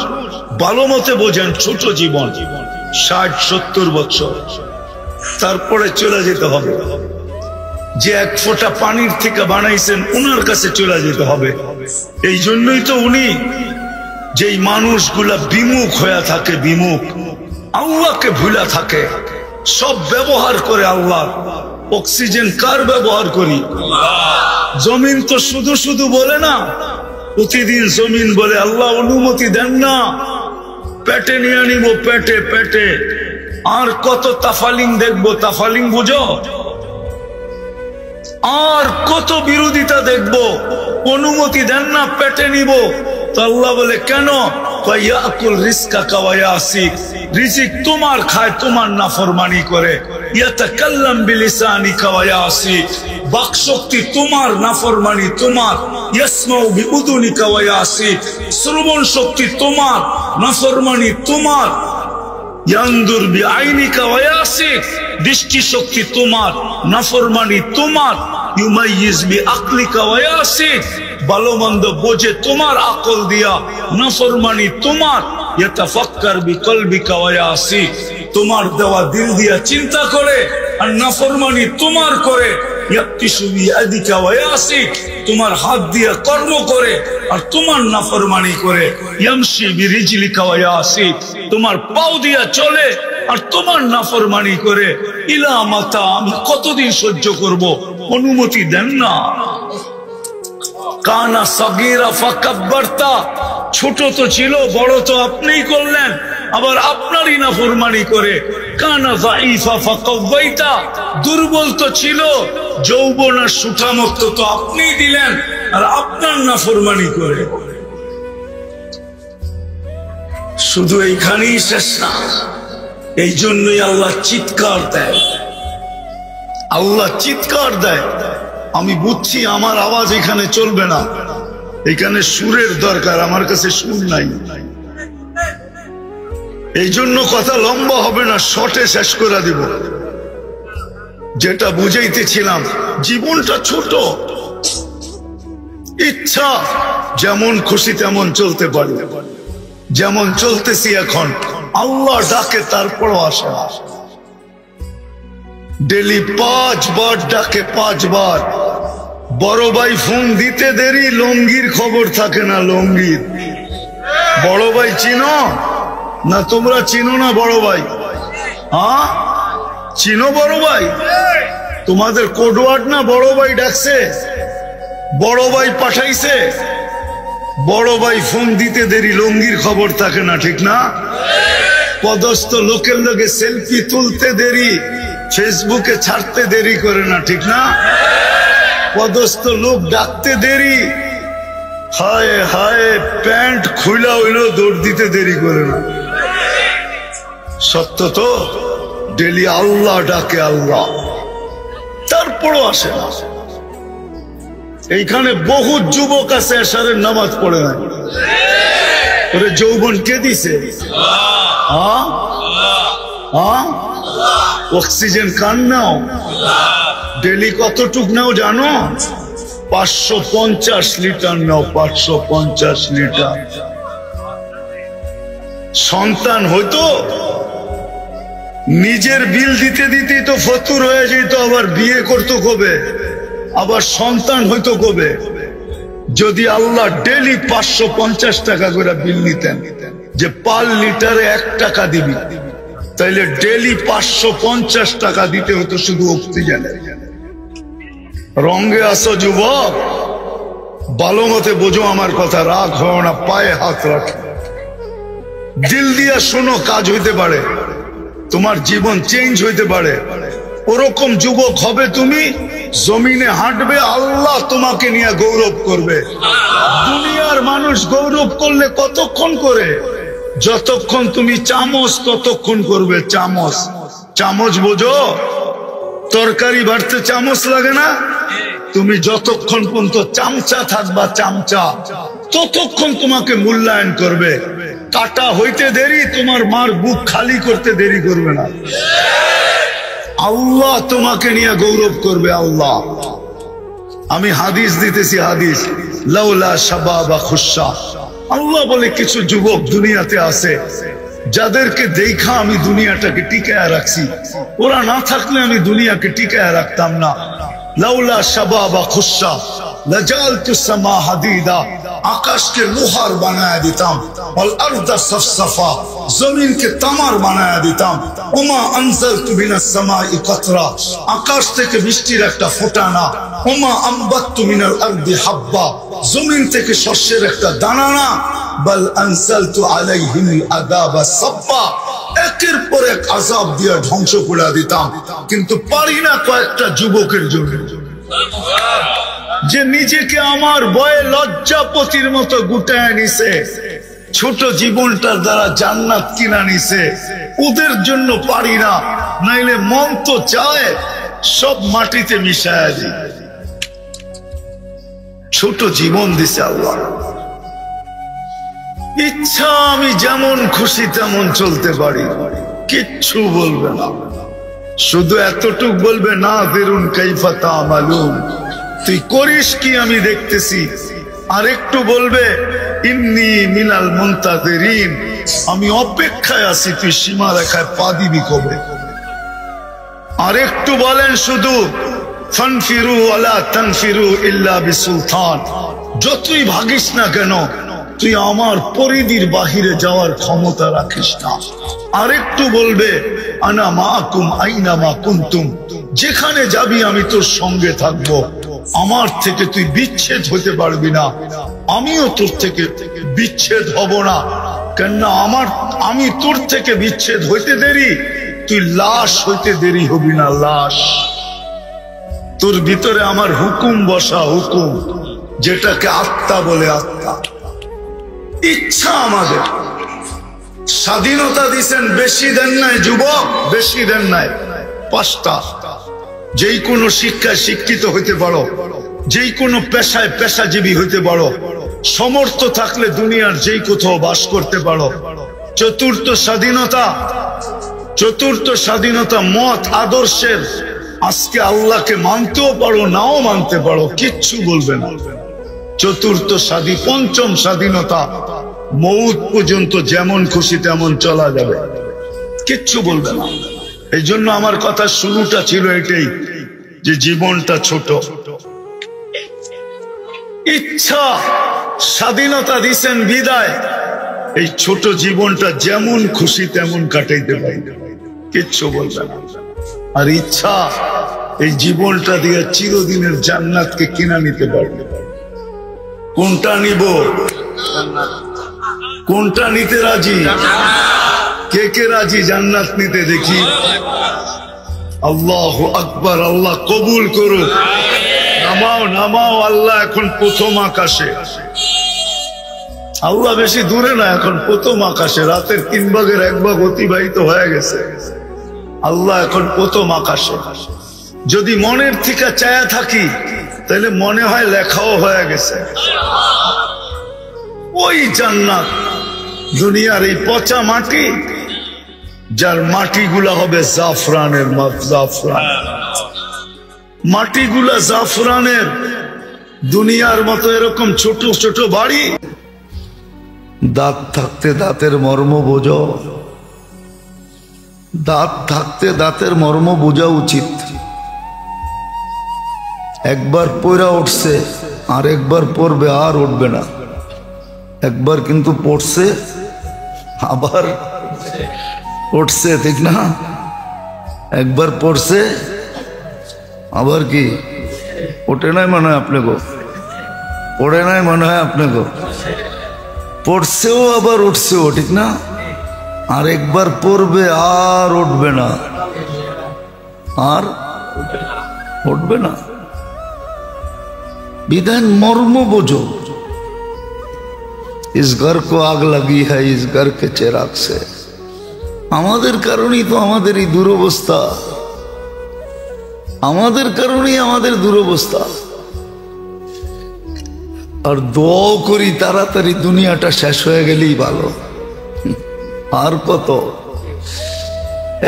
ভালো মতে বোঝেন, ছোট জীবন, 60-70 বছর, তারপরে চলে যেতে হবে। যে এক ফোঁটা পানির থেকে বানাইছেন উনার কাছে চলে যেতে হবে। এই জন্যই তো উনি, যেই মানুষগুলা বিমুখ হয়ে থাকে, বিমুখ, আল্লাহকে ভুলা থাকে, সব ব্যবহার করে আল্লাহ। অক্সিজেন কার ব্যবহার করি? জমিন তো শুধু শুধু বলে না, প্রতিদিন জমিন বলে আল্লাহ অনুমতি দেন না, পেটে নিয়ে নিব, পেটে পেটে। আর কত তাফালিং দেখবো, তাফালিং বুঝো? আর কত বিরোধিতা দেখবো, অনুমতি দেন না, পেটে নিব। তো আল্লাহ বলে কেন? ইয়াকুল রিজকাকা ওয়া ইয়াসিক, রিজিক তোমার খায়, তোমার নাফরমানি করে। ইয়াতাকাল্লাম বিলিসানিকা ওয়া ইয়াসিক, বাকশক্তি তোমার, নাফরমানি তোমার। ইয়াসমাউ বিউদুনিকা ওয়া ইয়াসিক, শ্রবণ শক্তি তোমার, নাফরমানি তোমার। ইয়ানদুর বিআইনিকা ওয়া ইয়াসিক, দৃষ্টি শক্তি তোমার, নাফরমানি তোমার। ইউমাইয়িজ বিআকলিকা ওয়া ইয়াসিক, ভালো মন্দ বোঝে তোমার আকল দিয়া, নাফরমানি তোমার। ইয়াতাফাক্কার বিকলবিকা ওয়া ইয়াসিক, তোমার দেওয়া দিল দিয়া চিন্তা করে, আর নাফরমানি তোমার করে। ইয়াক্তিসু বিয়াদিকা ওয়া ইয়াসিক, তোমার হাত দিয়া কর্ম করে আর তোমার নাফরমানি করে। ইয়ামশি বিরিজলিকা ওয়া ইয়াসিক, তোমার পাও দিয়া চলে আর তোমার নাফরমানি করে। ইলা মাতা, আমি কতদিন সহ্য করব? অনুমতি দেন না। কানা সাগীরা ফাকাব্বারতা, ছোট তো ছিল, বড় তো আপনিই করলেন, আবার আপনারই নাফরমানি করে। কানা যায়ীফা ফাকাওয়াইতা, দুর্বল তো ছিল, যৌবন আর সুঠামত্ব তো আপনিই দিলেন, আর আপনার নাফরমানি করে। শুধু এইখানেই শেষ না, এই জন্যই আল্লাহ চিৎকার দেয়। আল্লাহ চিৎকার দেয়। আমি বুঝছি আমার আওয়াজ এখানে চলবে না, এখানে সুরের দরকার, আমার কাছে সুর নাই। এই জন্য কথা লম্বা হবে না, শর্টে শেষ করে দিব। যেটা বুঝাইতেছিলাম, জীবনটা ছোট, ইচ্ছা যেমন খুশি তেমন চলতে পারি, যেমন চলতেছি এখন। আল্লাহ ডাকে তারপরও আসে না। ডেলি 5 বার ডাকে, 5 বার। বড় ভাই ফোন দিতে দেরি, লঙ্গির খবর থাকে না। লঙ্গির বড় ভাই চিনো না? তোমরা চিনো না বড় ভাই? হ্যাঁ চিনো বড় ভাই? তোমাদের কোডওয়ার্ড না বড় ভাই ডাকছে? বড় ভাই পাঠাইছে, বড় ভাই ফোন দিতে দেরি, লঙ্গির খবর থাকে না, ঠিক না? পদস্থ লোকের লগে সেলফি তুলতে দেরি, ফেসবুকে ছাড়তে দেরি করে না, ঠিক না? পদস্থ লোক ডাকতে দেরি, হায় হায় প্যান্ট খুইলা হইলো দৌড় দিতে দেরি করে না। সত্য তো? ডেলি আল্লাহ ডাকে আল্লাহ, তারপরও আসে না। এইখানে বহু যুবক আছে এশারের নামাজ পড়ে না। ওরে যৌবন কে দিছে? অক্সিজেন কান নাও, ডেলি কতটুক নাও জানো? 550 লিটার নাও, 550 লিটার। সন্তান হইতো, নিজের বিল দিতে দিতেই তো ফতুর হয়ে যেত, আবার বিয়ে করতো কবে, আবার সন্তান হইতো কবে? যদি আল্লাহ ডেলি 550 টাকা করে বিল নিতেন, যে পার লিটারে 1 টাকা দিবি, তাইলে ডেলি 550 টাকা দিতে হতো শুধু অক্সিজেনে। রঙে আসো যুবক, ভালো মতে বোঝো আমার কথা, রাগ হয় না, পায়ে হাত রাখো, দিল দিয়া শোনো, কাজ হইতে পারে, তোমার জীবন চেঞ্জ হইতে পারে। ওরকম যুবক হবে তুমি, জমিনে হাঁটবে, আল্লাহ তোমাকে নিয়ে গৌরব করবে। দুনিয়ার মানুষ গৌরব করলে কতক্ষণ করে? যতক্ষণ তুমি চামচ ততক্ষণ করবে। চামচ, চামচ বোঝো? তরকারি বাড়তে চামচ লাগে না? তুমি যতক্ষণ পর্যন্ত চামচা থাকবা, চামচা, ততক্ষণ তোমাকে মূল্যায়ন করবে। কাটা হইতে দেরি, তোমার মার বুক খালি করতে দেরি করবে না। আল্লাহ তোমাকে নিয়ে গৌরব করবে। আল্লাহ, আমি হাদিস দিতেছি, হাদিস, লাউলা শাবাবা খুশা। আল্লাহ বলে কিছু যুবক দুনিয়াতে আছে যাদেরকে দেখা আমি দুনিয়াটাকে টিকায় রাখছি, ওরা না থাকলে আমি দুনিয়াকে টিকায় রাখতাম না। লাউলা শাবাবা খুশা লাজালতু সামা হাদিদা, আকাশকে লোহার বানায় দিতাম, ওয়াল আরদা সফসফা, জমিনকে তামার বানায় দিতাম, ওমা আনজালতু মিনাস সামাই কাতরা, আকাশ থেকে বৃষ্টির একটা ফোঁটা না, ওমা আমবাততু মিনাল আরদি হাব্বা, জমিন থেকে শস্যের একটা দানা না, বাল আনজালতু আলাইহিল আযাবা সাব্বা, একের পর এক আযাব দিয়ে ধ্বংস করে দিতাম। কিন্তু পারি না কয়েকটা যুবকের জন্য, যে নিজেকে আমার ভয়ে লজ্জাপতির মতো গুটায় নিছে, ছোট জীবনটার দ্বারা জান্নাত কিনা নিছে, ওদের জন্য পারি না। নাইলে মন তো চায় সব মাটিতে মিশায় দিই। ছোট জীবন দিছে আল্লাহ, ইচ্ছা আমি যেমন খুশি তেমন চলতে পারি, কিচ্ছু বলবে না, শুধু এতটুক বলবে না ফিরুন কাইফা তামালুন, তুই করিস কি আমি দেখতেছি। আর একটু বলবে ইন্নী মিনাল মুনতাযিরিন, আমি অপেক্ষায় আছি, তুই সীমা রেখায় পা দিবি কবে। আর একটু বলেন শুধু ফানফিরু ওয়ালা তানফিরু ইল্লা বিসুলতান, যতই ভাগিস না কেন তুই আমার পরিধির বাহিরে যাওয়ার ক্ষমতা রাখিস না। আরেকটু বলবে আনা মাকুম আইনা মা কুনতুম, যেখানে যাবি আমি তোর সঙ্গে থাকব, আমার থেকে তুই বিচ্ছেদ হতে পারবি না, আমিও তোর থেকে বিচ্ছেদ হব না। কেননা আমি তোর থেকে বিচ্ছেদ হইতে দেরি, তুই লাশ হইতে দেরি হবি না, লাশ। তোর ভিতরে আমার হুকুম বসা, হুকুম, যেটাকে আত্মা বলে, আত্মা। ইচ্ছা আমাদের, স্বাধীনতা দিছেন, বেশি দেন নাই যুবক, বেশি দেন নাই। 5টা, যেই কোনো শিক্ষায় শিক্ষিত হইতে পারো, যেই কোনো পেশায় পেশাজীবী হইতে পারো, সমর্থ থাকলে দুনিয়ার যেই কোথাও বাস করতে পারো। 4র্থ স্বাধীনতা, 4র্থ স্বাধীনতা মত আদর্শের। আজকে আল্লাহকে মানতেও পারো, নাও মানতে পারো, কিচ্ছু বলবে না। 4র্থ স্বাধী, 5ম স্বাধীনতা, মৌত পর্যন্ত যেমন খুশি তেমন চলা যাবে, কিচ্ছু বলবে না। এই জন্য আমার কথা শুরুটা ছিল এটাই, যে জীবনটা ছোট। ইচ্ছা, স্বাধীনতা দিছেন বিদায়, এই ছোট জীবনটা যেমন খুশি তেমন কাটাইতে পারি, কিচ্ছু বলবে না। আর ইচ্ছা, এই জীবনটা দিয়ে চিরদিনের জান্নাতকে কিনা নিতে পারবে। কোনটা নিব? কোনটা নিতে রাজি? কে কে রাজি জান্নাত নিতে? দেখি। আল্লাহু আকবার। আল্লাহ কবুল করুক। নামাও নামাও। আল্লাহ এখন প্রথম আকাশে। আল্লাহ বেশি দূরে না, এখন প্রথম আকাশে। রাতের 3 ভাগের 1 ভাগ অতিবাহিত হয়ে গেছে। আল্লাহ এখন প্রথম আকাশে। যদি মনের থেকে চায়া থাকি তাহলে মনে হয় লেখাও হয়ে গেছে। ওই জান্নাত দুনিয়ার এই পচা মাটি, যার মাটিগুলা হবে জাফরানের। জাফরান মাটিগুলা জাফরানের। দুনিয়ার মতো এরকম ছোট ছোট বাড়ি। দাঁত থাকতে দাঁতের মর্ম বোঝো। দাঁত থাকতে দাঁতের মর্ম বোঝা উচিত। একবার পয়রা উঠছে, আর একবার পড়বে, আর উঠবে না। একবার কিন্তু পড়ছে, আবার উঠছে, ঠিক না? একবার পড়ছে, আবার কি ওঠে নাই মনে হয় আপনাকে? পড়ে নাই মনে হয় আপনাকে? পড়ছেও আবার উঠছেও, ঠিক না? আর একবার পড়বে, আর উঠবে না, আর উঠবে না। विधान मर्म बोझो। इस घर को आग लगी है इस घर के चिराग से। আমাদের কারণেই তো আমাদের এই দুরবস্থা। আমাদের কারণেই আমাদের দুরবস্থা। আর দোয়া করি তাড়াতাড়ি দুনিয়াটা শেষ হয়ে গেলেই ভালো। আর কত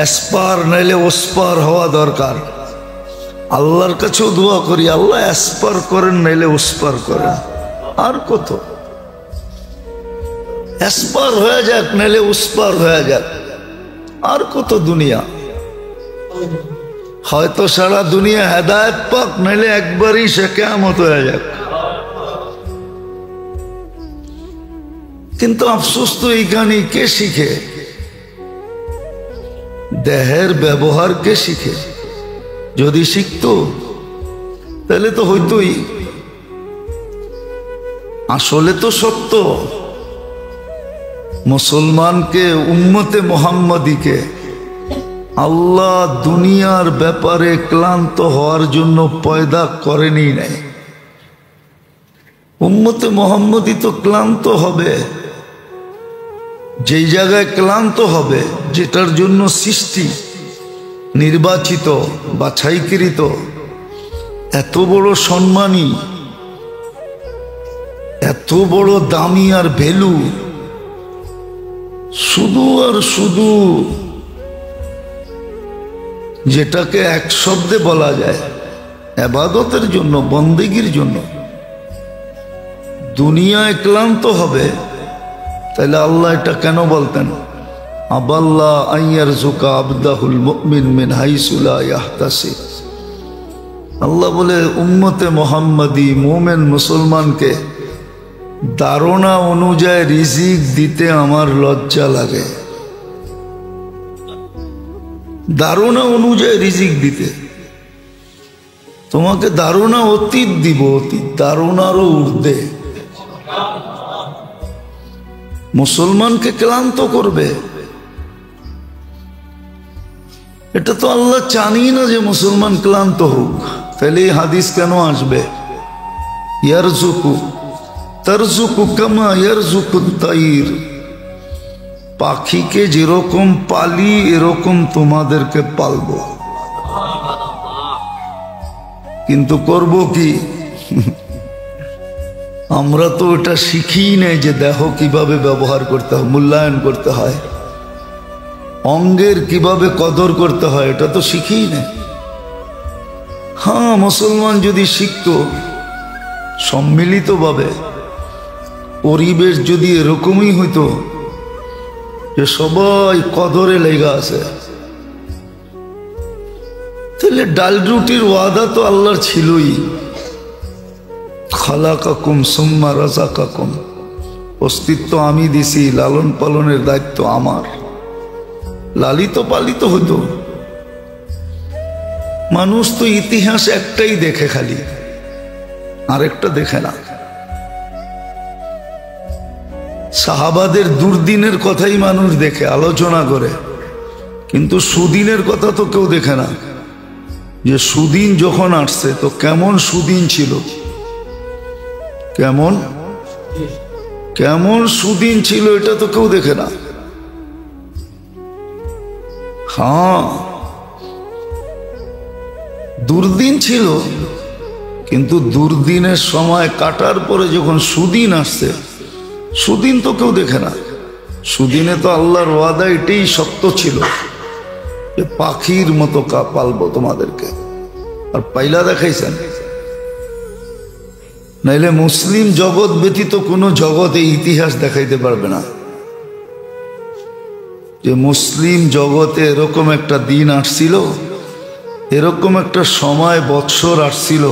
এসপার নাইলে ওসপার হওয়া দরকার। আল্লাহর কাছেও দোয়া করি, আল্লাহ এসপার করেন নাইলে ওসপার করেন। আর কত এসপার হয়ে যাক নাইলে ওসপার হয়ে যাক। আর কত দুনিয়া। হয়তো সারা দুনিয়া হেদায়েত পাক, নাইলে একবারই সে কিয়ামত হয়ে যাক। কিন্তু আফসোস তো এইখানে কে শিখে? দেহের ব্যবহার কে শিখে? যদি শিখতো তাহলে তো হইতোই। আসলে তো সত্য, মুসলমানকে, উম্মতে মুহাম্মাদীকে আল্লাহ দুনিয়ার ব্যাপারে ক্লান্ত হওয়ার জন্য পয়দা করেনি নাই। উম্মতে মুহাম্মাদী তো ক্লান্ত হবে যেই জায়গায় ক্লান্ত হবে, যেটার জন্য সৃষ্টি, নির্বাচিত, বাছাইকৃত, এত বড় সম্মানী, এত বড় দামি আর ভ্যালু, শুধু আর শুধু যেটাকে এক শব্দে বলা যায় ইবাদতের জন্য, বন্দেগীর জন্য দুনিয়ায় ক্লান্ত হবে, তাহলে আল্লাহ এটা কেন বলতেন? আবাল্লাহ আইয়ারযুকা আবদাহুল মুমিন মিন হাইসু লা ইয়াহতাসিব। আল্লাহ বলে উম্মতে মুহাম্মাদী মুমিন মুসলমানকে ধারণা অনুযায়ী রিজিক দিতে আমার লজ্জা লাগে। ধারণা অনুযায়ী রিজিক দিতে। তোমাকে ধারণা অতীত দিব, অতীত ধারণারও ঊর্ধ্বে। মুসলমানকে ক্লান্ত করবে, এটা তো আল্লাহ চানই না যে মুসলমান ক্লান্ত হোক। তাহলে এই হাদিস কেন আসবে? ইয়ারযুকু তারযুকু কামা ইয়ারযুকুত তাইর। পাখিকে যেরকম পালি এরকম তোমাদেরকে পালবো। কিন্তু করব কি? আমরা তো এটা শিখি নাই যে দেহ কিভাবে ব্যবহার করতে হয়, মূল্যায়ন করতে হয়, অঙ্গের কিভাবে কদর করতে হয়, এটা তো শিখি না। হ্যাঁ, মুসলমান যদি শিখতো সম্মিলিতভাবে, পরিবেশ যদি এরকমই হইতো যে সবাই কদরে লেগা আছে, তাহলে ডাল রুটির ওয়াদা তো আল্লাহর ছিলই। খালাকাকুম সুম্মা রাযাকাকুম, অস্তিত্ব আমি দিছি, লালন পালনের দায়িত্ব আমার। লালিত পালিত হতো। মানুষ তো ইতিহাস একটাই দেখে, খালি আরেকটা দেখে না। সাহাবাদের দুর্দিনের কথাই মানুষ দেখে, আলোচনা করে, কিন্তু সুদিনের কথা তো কেউ দেখে না। যে সুদিন যখন আসছে তো কেমন সুদিন ছিল, কেমন কেমন সুদিন ছিল এটা তো কেউ দেখে না। হ্যাঁ, দুর্দিন ছিল, কিন্তু দুর্দিনের সময় কাটার পরে যখন সুদিন আসছে, সুদিন তো কেউ দেখে না। সুদিনে তো আল্লাহর ওয়াদা এটাই সত্য ছিল যে পাখির মতো পালবো তোমাদেরকে, আর পাইলা দেখাইছেন। নাইলে মুসলিম জগৎ ব্যতীত কোনো জগতে ইতিহাস দেখাইতে পারবে না যে মুসলিম জগতে এরকম একটা দিন আসছিল, এরকম একটা সময় বৎসর আসছিল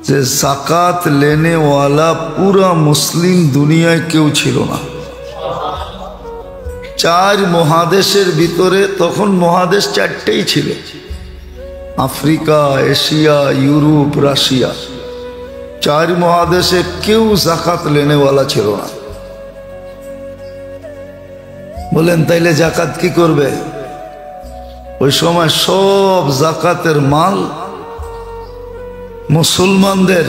যে যাকাত লেনেওয়ালা পুরা মুসলিম দুনিয়ায় কেউ ছিল না। 4 মহাদেশের ভিতরে, তখন মহাদেশ 4টেই ছিল, আফ্রিকা, এশিয়া, ইউরোপ, রাশিয়া। 4 মহাদেশে কেউ যাকাত লেনেওয়ালা ছিল না। বলেন তাইলে যাকাত কি করবে? ওই সময় সব যাকাতের মাল মুসলমানদের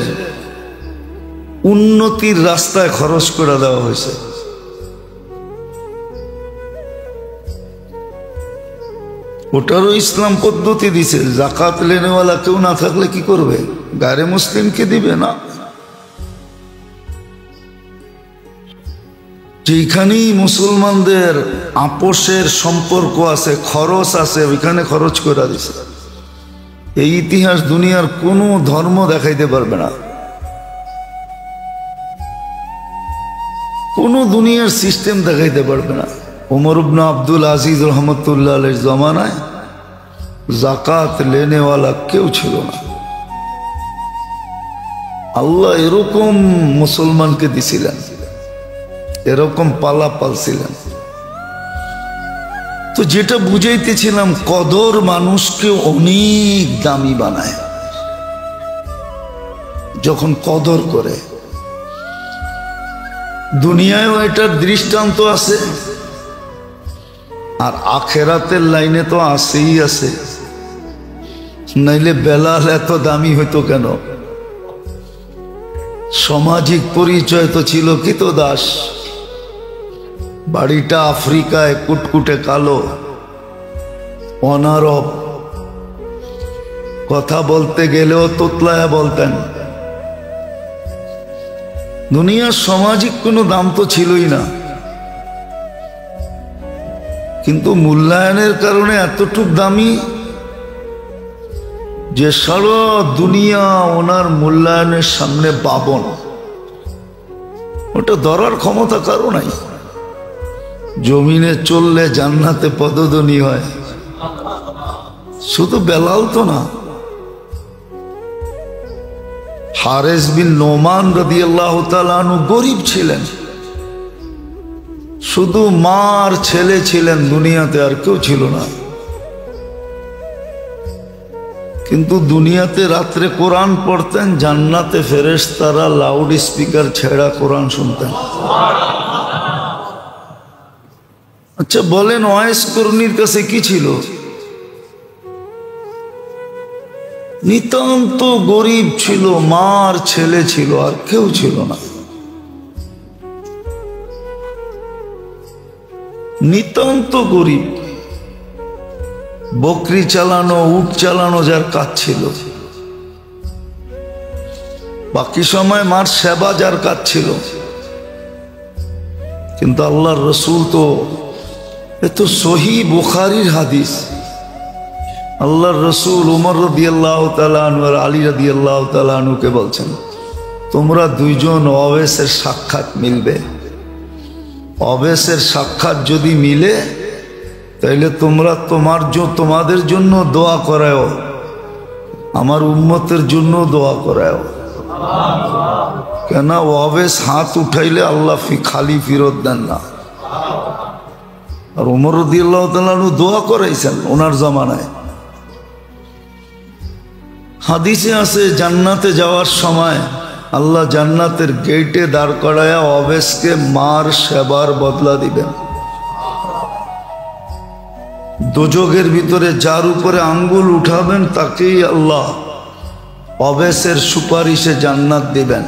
উন্নতির রাস্তায় খরচ করে দেওয়া হয়েছে। ওটারও ইসলাম পদ্ধতি দিছে। যাকাত লেনেওয়ালা কেউ না থাকলে কি করবে? গায়ে মুসলিমকে দিবে না। যেখানেই মুসলমানদের আপোষের সম্পর্ক আছে, খরচ আছে, ওইখানে খরচ করে দিছে। এই ইতিহাস দুনিয়ার কোনো ধর্ম দেখাইতে পারবে না, কোনো দুনিয়ার সিস্টেম দেখাইতে পারবে না। ওমর ইবনে আব্দুল আজিজ রহমতুল্লাহ আলাইহির জমানায় যাকাত লেনেওয়ালা কেউ ছিল না। আল্লাহ এরকম মুসলমানকে দিছিলেন, এরকম পালা পালছিলেন। তো যেটা বুঝাইতেছিলাম, কদর মানুষকে অনেক দামি বানায় যখন কদর করে। দুনিয়ায়ও এটার দৃষ্টান্ত আছে, আর আখেরাতের লাইনে তো আছেই আছে। নাইলে বেলাল এত দামি হইতো কেন? সামাজিক পরিচয় তো ছিল কৃতদাস। বাড়িটা আফ্রিকায়, কুটকুটে কালো, অনারব, কথা বলতে গেলেও তোতলায়া বলতেন। দুনিয়ার সামাজিক কোনো দাম তো ছিলই না, কিন্তু মূল্যায়নের কারণে এতটুক দামি যে সারা দুনিয়া ওনার মূল্যায়নের সামনে বাবন। ওটা ধরার ক্ষমতা কারো নাই। জমিনে চললে জান্নাতে পদধ্বনি হয়। শুধু বেলাল তো না, হারেস বিন নোমান রাদিয়াল্লাহু তাআলা আনহু গরিব ছিলেন, শুধু মার ছেলে ছিলেন দুনিয়াতে, আর কেউ ছিল না। কিন্তু দুনিয়াতে রাত্রে কোরআন পড়তেন, জান্নাতে ফেরেশতারা লাউড স্পিকার ছেড়া কোরআন শুনতেন। আচ্ছা বলেন, ওয়াইস কর্মীর কাছে কি ছিল? নিতান্ত গরিব ছিল, মার ছেলে ছিল, আর কেউ ছিল না। নিতান্ত গরিব। বকরি চালানো, উট চালানো যার কাজ ছিল, বাকি সময় মার সেবা যার কাজ ছিল। কিন্তু আল্লাহর রসুল তো, এ তো সহিহ বুখারীর হাদিস, আল্লাহর রসুল উমর রাদিয়াল্লাহু তাআলা আনহু আর আলী রাদিয়াল্লাহু তাআলা আনহুকে বলছেন, তোমরা দুইজন অবেসের সাক্ষাৎ মিলবে। অবেসের সাক্ষাৎ যদি মিলে তাইলে তোমরা তোমাদের জন্য দোয়া করাও, আমার উম্মতের জন্য দোয়া করাও। কেন? অবেস হাত উঠাইলে আল্লাহ খালি ফিরত দেন না। আর উমর রাদিয়াল্লাহু তাআলা আনহু দোয়া করাইছেন ওনার জমানায়। হাদিসে আছে জান্নাতে যাওয়ার সময় আল্লাহ জান্নাতের গেটে দাঁড় করায়া অবেশকে মার সেবার বদলা দিবেন। দোজখের ভিতরে যার উপরে আঙ্গুল উঠাবেন তাকেই আল্লাহ অবেশের সুপারিশে জান্নাত দিবেন।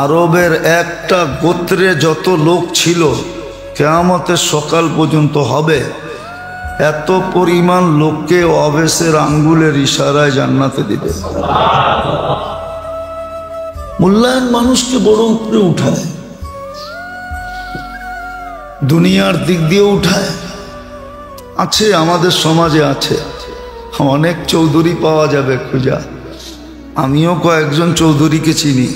আরবের একটা গোত্রে যত লোক ছিল কিয়ামতের সকাল পর্যন্ত হবে, এত পরিমাণ লোককে অবেশের আঙ্গুলের ইশারায় জান্নাতে দিবে। মূল্যায়ন মানুষকে বড় উপরে উঠায়, দুনিয়ার দিক দিয়ে উঠায়। আছে আমাদের সমাজে আছে, অনেক চৌধুরী পাওয়া যাবে খুঁজা। আমিও কয়েকজন চৌধুরীকে চিনি।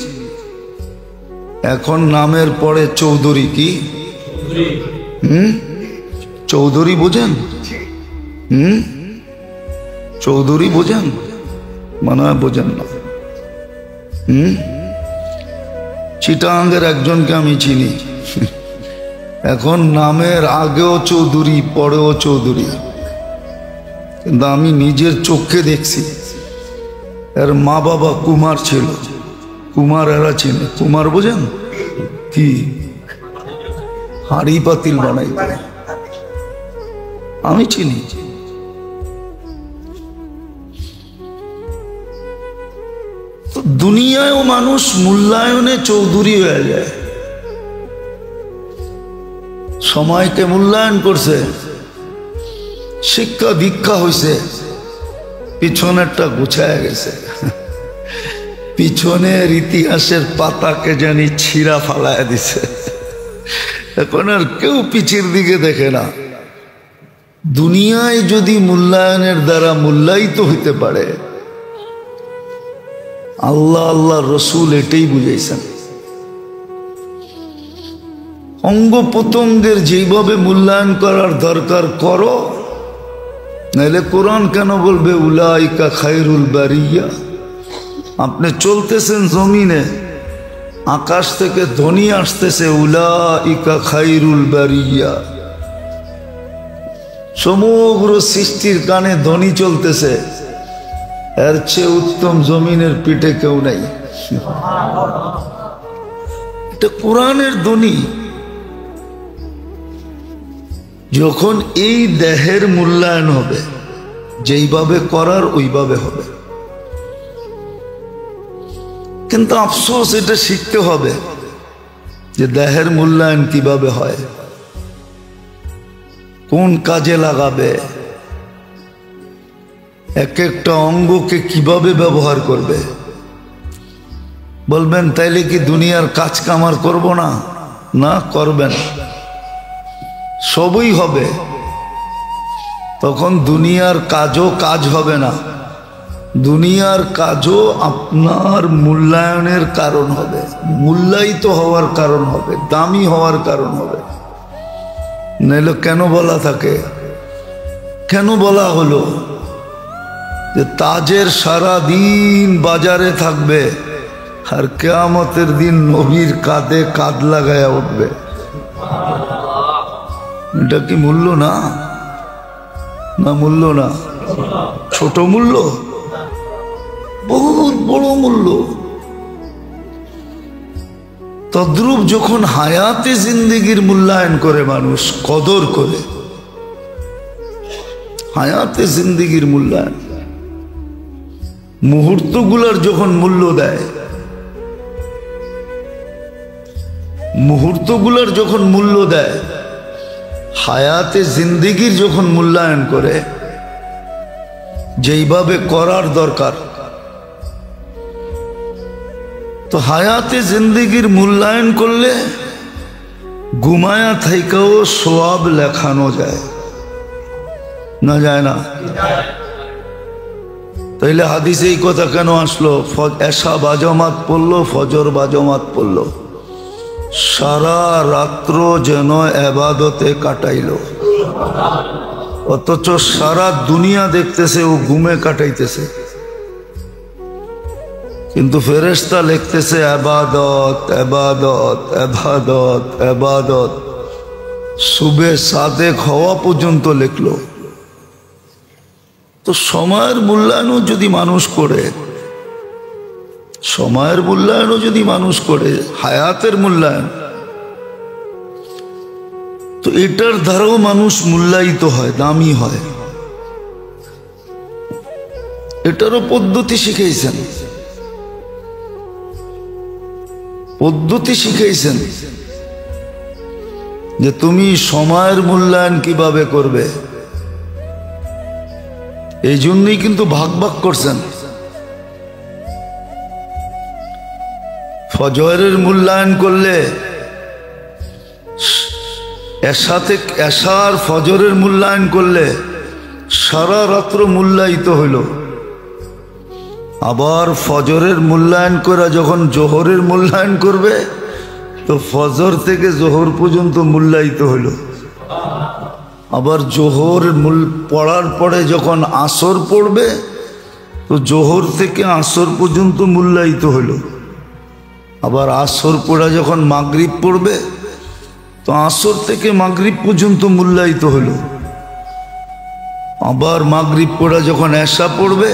এখন নামের পরে চৌধুরী কি? চৌধুরী বোঝেন? চৌধুরী বোঝেন? মনে হয় বোঝেন না। চিটাঙ্গের একজনকে আমি চিনি, এখন নামের আগেও চৌধুরী পরেও চৌধুরী। কিন্তু আমি নিজের চোখে দেখছি, এর মা বাবা কুমার ছিল। কুমার এরা চিনে। কুমার বোঝেন কি? হাড়ি পাতিল বানাই, আমি চিনি। তো দুনিয়ায়ও মানুষ মূল্যায়নে চৌধুরী হয়ে যায়। সময়কে মূল্যায়ন করছে, শিক্ষা দীক্ষা হয়েছে, পিছনেরটা গুছায় গেছে। পিছনের ইতিহাসের পাতাকে জানি ছিঁড়া ফালায় দিছে। এখন আর কেউ পিছের দিকে দেখে না। দুনিয়ায় যদি মূল্যায়নের দ্বারা মূল্যায়িত হইতে পারে, আল্লাহ আল্লাহ রসুল এটাই বুঝাইছেন। অঙ্গ প্রত্যঙ্গের যেভাবে মূল্যায়ন করার দরকার করো, নাইলে কোরআন কেন বলবে উলাইকা খায়রুল বারিয়া? আপনি চলতেছেন জমিনে, আকাশ থেকে ধ্বনি আসতেছে উলাইকা খায়রুল বারিয়া। সমগ্র সৃষ্টির কানে ধ্বনি চলতেছে, এর চেয়ে উত্তম জমিনের পিঠে কেউ নাই। এটা কোরআনের ধ্বনি। যখন এই দেহের মূল্যায়ন হবে, যেইভাবে করার ওইভাবে হবে। কিন্তু আফসোস, এটা শিখতে হবে যে দেহের মূল্যায়ন কিভাবে হয়, কোন কাজে লাগাবে, এক একটা অঙ্গকে কিভাবে ব্যবহার করবে। বলবেন তাইলে কি দুনিয়ার কাজ কামার করব না? না, করবেন, সবই হবে। তখন দুনিয়ার কাজও কাজ হবে না, দুনিয়ার কাজও আপনার মূল্যায়নের কারণ হবে, মূল্যায়িত হওয়ার কারণ হবে, দামি হওয়ার কারণ হবে। নাইলে কেন বলা থাকে, কেন বলা হলো যে তাজের সারা দিন বাজারে থাকবে আর কিয়ামতের দিন নবীর কাঁধে কাঁধ লাগায়া উঠবে? এটা কি মূল্য না? না মূল্য না? ছোট মূল্য? বহুত বড় মূল্য। তদ্রূপ যখন হায়াতে জিন্দেগির মূল্যায়ন করে মানুষ, কদর করে, হায়াতে জিন্দেগির মূল্যায়ন, মুহূর্তগুলোর যখন মূল্য দেয়, মুহূর্তগুলোর যখন মূল্য দেয়, হায়াতে জিন্দেগির যখন মূল্যায়ন করে, যেইভাবে করার দরকার, তো হায়াতে জিন্দেগির মূল্যায়ন করলে ঘুমায়া থাইকাও সওয়াব লেখানো যায় না? যায় না? তাইলে হাদিসে এই কথা কেন আসলো? এশা বাজমাত পড়লো, ফজর বাজমাত পড়লো, সারা রাত্র যেন ইবাদতে কাটাইলো, অথচ সারা দুনিয়া দেখতেছে ও ঘুমে কাটাইতেছে। কিন্তু ফেরেশতা লিখতেছে ইবাদত ইবাদত ইবাদত ইবাদত, সুবে সাদেক হওয়া পর্যন্ত লিখলো। তো সময়ের মূল্যায়নও যদি মানুষ করে, সময়ের মূল্যায়নও যদি মানুষ করে, হায়াতের মূল্যায়ন, তো এটার দ্বারাও মানুষ মূল্যায়িত হয়, দামি হয়। এটারও পদ্ধতি শিখাইছেন, পদ্ধতি শিখাইছেন যে তুমি সময়ের মূল্যায়ন কিভাবে করবে। এই জন্যই কিন্তু ভাগ ভাগ করছেন। ফজরের মূল্যায়ন করলে এশার ফজরের মূল্যায়ন করলে সারা রাত্র মূল্যায়িত হইল। আবার ফজরের মূল্যায়ন করে যখন জোহরের মূল্যায়ন করবে তো ফজর থেকে জোহর পর্যন্ত মূল্যায়িত হইল। আবার জোহর পড়ার পরে যখন আসর পড়বে তো জোহর থেকে আসর পর্যন্ত মূল্যায়িত হইল। আবার আসর পড়া যখন মাগরিব পড়বে তো আসর থেকে মাগরিব পর্যন্ত মূল্যায়িত হইল। আবার মাগরিব পড়া যখন এশা পড়বে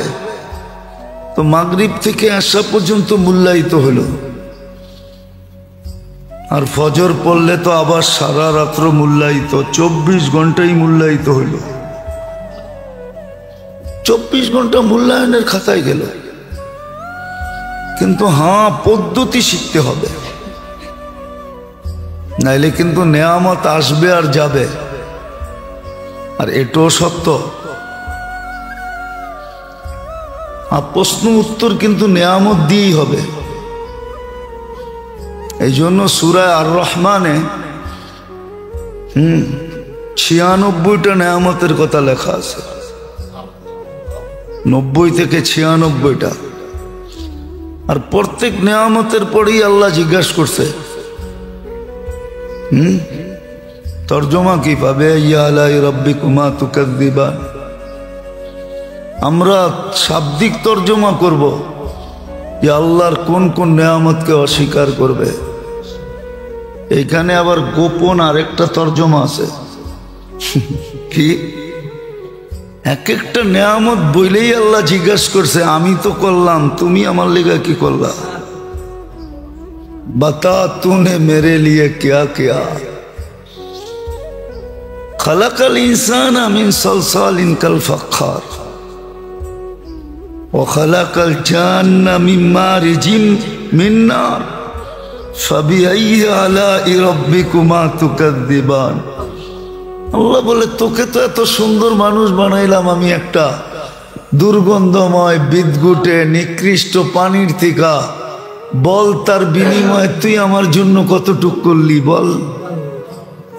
তো মাগরিব থেকে এশা পর্যন্ত মূল্যায়িত হইল। আর ফজর পড়লে তো আবার সারা রাত্র মূল্যায়িত, 24 ঘন্টাই মূল্যায়িত হইল। 24 ঘন্টা মূল্যায়নের খাতায় গেল। কিন্তু হ্যাঁ, পদ্ধতি শিখতে হবে, নাইলে কিন্তু নেয়ামত আসবে আর যাবে। আর এটাও সত্য, আর প্রশ্ন উত্তর কিন্তু নেয়ামত দিয়েই হবে। এই জন্য সূরা আর রহমানে 96টা নেয়ামতের কথা লেখা আছে, 90 থেকে 96টা। আর প্রত্যেক নেয়ামতের পরেই আল্লাহ জিজ্ঞাসা করছে তর্জমা কি পাবে, ইয়া আলাই রাব্বিকুমা তুকাযযিবান। আমরা শাব্দিক তর্জমা করব যে আল্লাহর কোন কোন নেয়ামতকে অস্বীকার করবে। এইখানে আবার গোপন আরেকটা তর্জমা আছে কি, এক একটা নেয়ামত বইলেই আল্লাহ জিজ্ঞাসা করছে আমি তো করলাম, তুমি আমার লেগা কি করলা, बता तूने मेरे लिए क्या किया। खलकल इंसान मिन सलसालिन कल फख्खार व खलकल जान्ना मिन मारिजिम मिन नार फबिअय्यि आलाइ रब्बिकुमा तुकद्दिबान। আল্লাহ বলে তোকে তো এত সুন্দর মানুষ বানাইলাম আমি একটা দুর্গন্ধময় বিদঘুটে নিকৃষ্ট পানির থেকে, বল তার বিনিময়ে তুই আমার জন্য কতটুক করলি বল।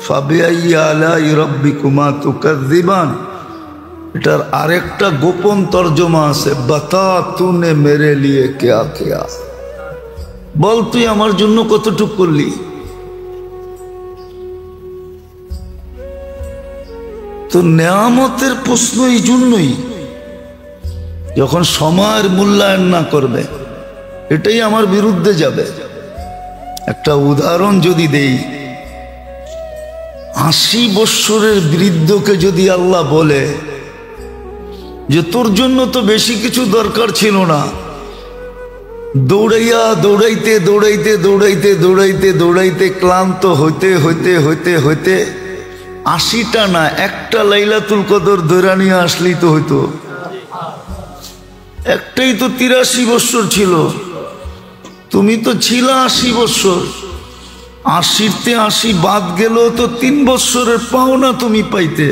ফাবিআইয়ি আলাই রাব্বিকুমা তুকাযযিবান। এটার আরেকটা গোপন তর্জমা আছে, বাতা তুনে মেরে লিয়ে কিয়া কিয়া, বল তুই আমার জন্য কতটুক করলি। তো নেয়ামতের প্রশ্ন এই জন্যই, যখন সময়ের মূল্যায়ন না করবে এটাই আমার বিরুদ্ধে যাবে। একটা উদাহরণ যদি দেই, 80 বৎসরের বৃদ্ধকে যদি আল্লাহ বলে যে তোর জন্য তো বেশি কিছু দরকার ছিল না, দৌড়াইয়া দৌড়াইতে দৌড়াইতে দৌড়াইতে দৌড়াইতে দৌড়াইতে ক্লান্ত হইতে হইতে হইতে হইতে 80টা না, একটা লাইলাতুল কদর ধরে নিয়ে আসলেই তো হইতো। একটাই তো 83 বৎসর ছিল, তুমি তো ছিল 80 বৎসর। 80তে 80 বাদ গেল তো 3 বৎসরের পাওনা তুমি পাইতে।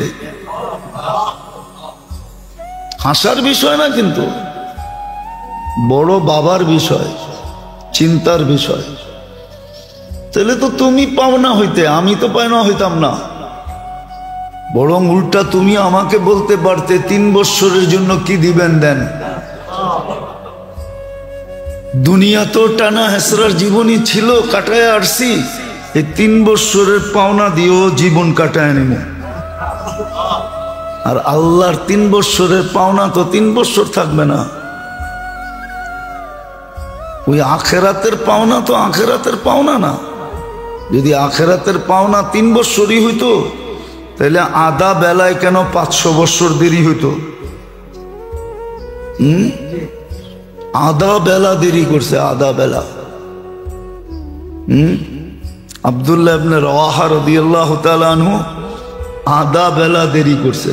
হাসার বিষয় না, কিন্তু বড় বাবার বিষয়, চিন্তার বিষয়। তাহলে তো তুমি পাওনা হইতে, আমি তো পাওনা হইতাম না। বরং উল্টা তুমি আমাকে বলতে পারতে 3 বৎসরের জন্য কি দিবেন দেন। দুনিয়া তো টানা হেসরার জীবনই ছিল, কাটায় আসছি, এই 3 বৎসরের পাওনা দিয়েও জীবন কাটায় নেব। আর আল্লাহর 3 বৎসরের পাওনা তো 3 বৎসর থাকবে না। ওই আখেরাতের পাওনা তো আখেরাতের পাওনা না। যদি আখেরাতের পাওনা 3 বৎসরই হইতো তাহলে আধা বেলায় কেন 500 বৎসর দেরি হইতো। আধা বেলা দেরি করছে, আধা বেলা। আব্দুল্লাহ ইবনে রাওয়াহা রাদিয়াল্লাহু তাআলা আনহু আধা বেলা দেরি করছে।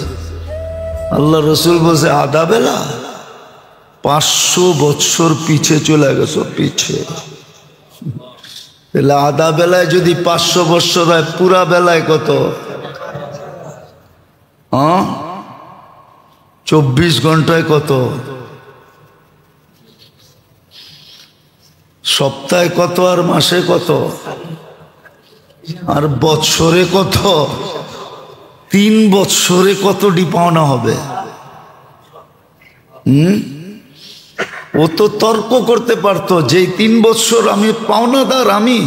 আল্লাহ রসুল বলছে আধা বেলা? 500 বৎসর পিছে চলে গেছো, পিছে। তাহলে আধা বেলায় যদি 500 বৎসর হয়, পুরা বেলায় কত? 24 ঘন্টায় কত? সপ্তাহে কত আর মাসে কত আর বৎসরে কত? 3 বৎসরে কতটি পাওনা হবে? ও তো তর্ক করতে পারতো যে 3 বৎসর আমি পাওনাদার, আমি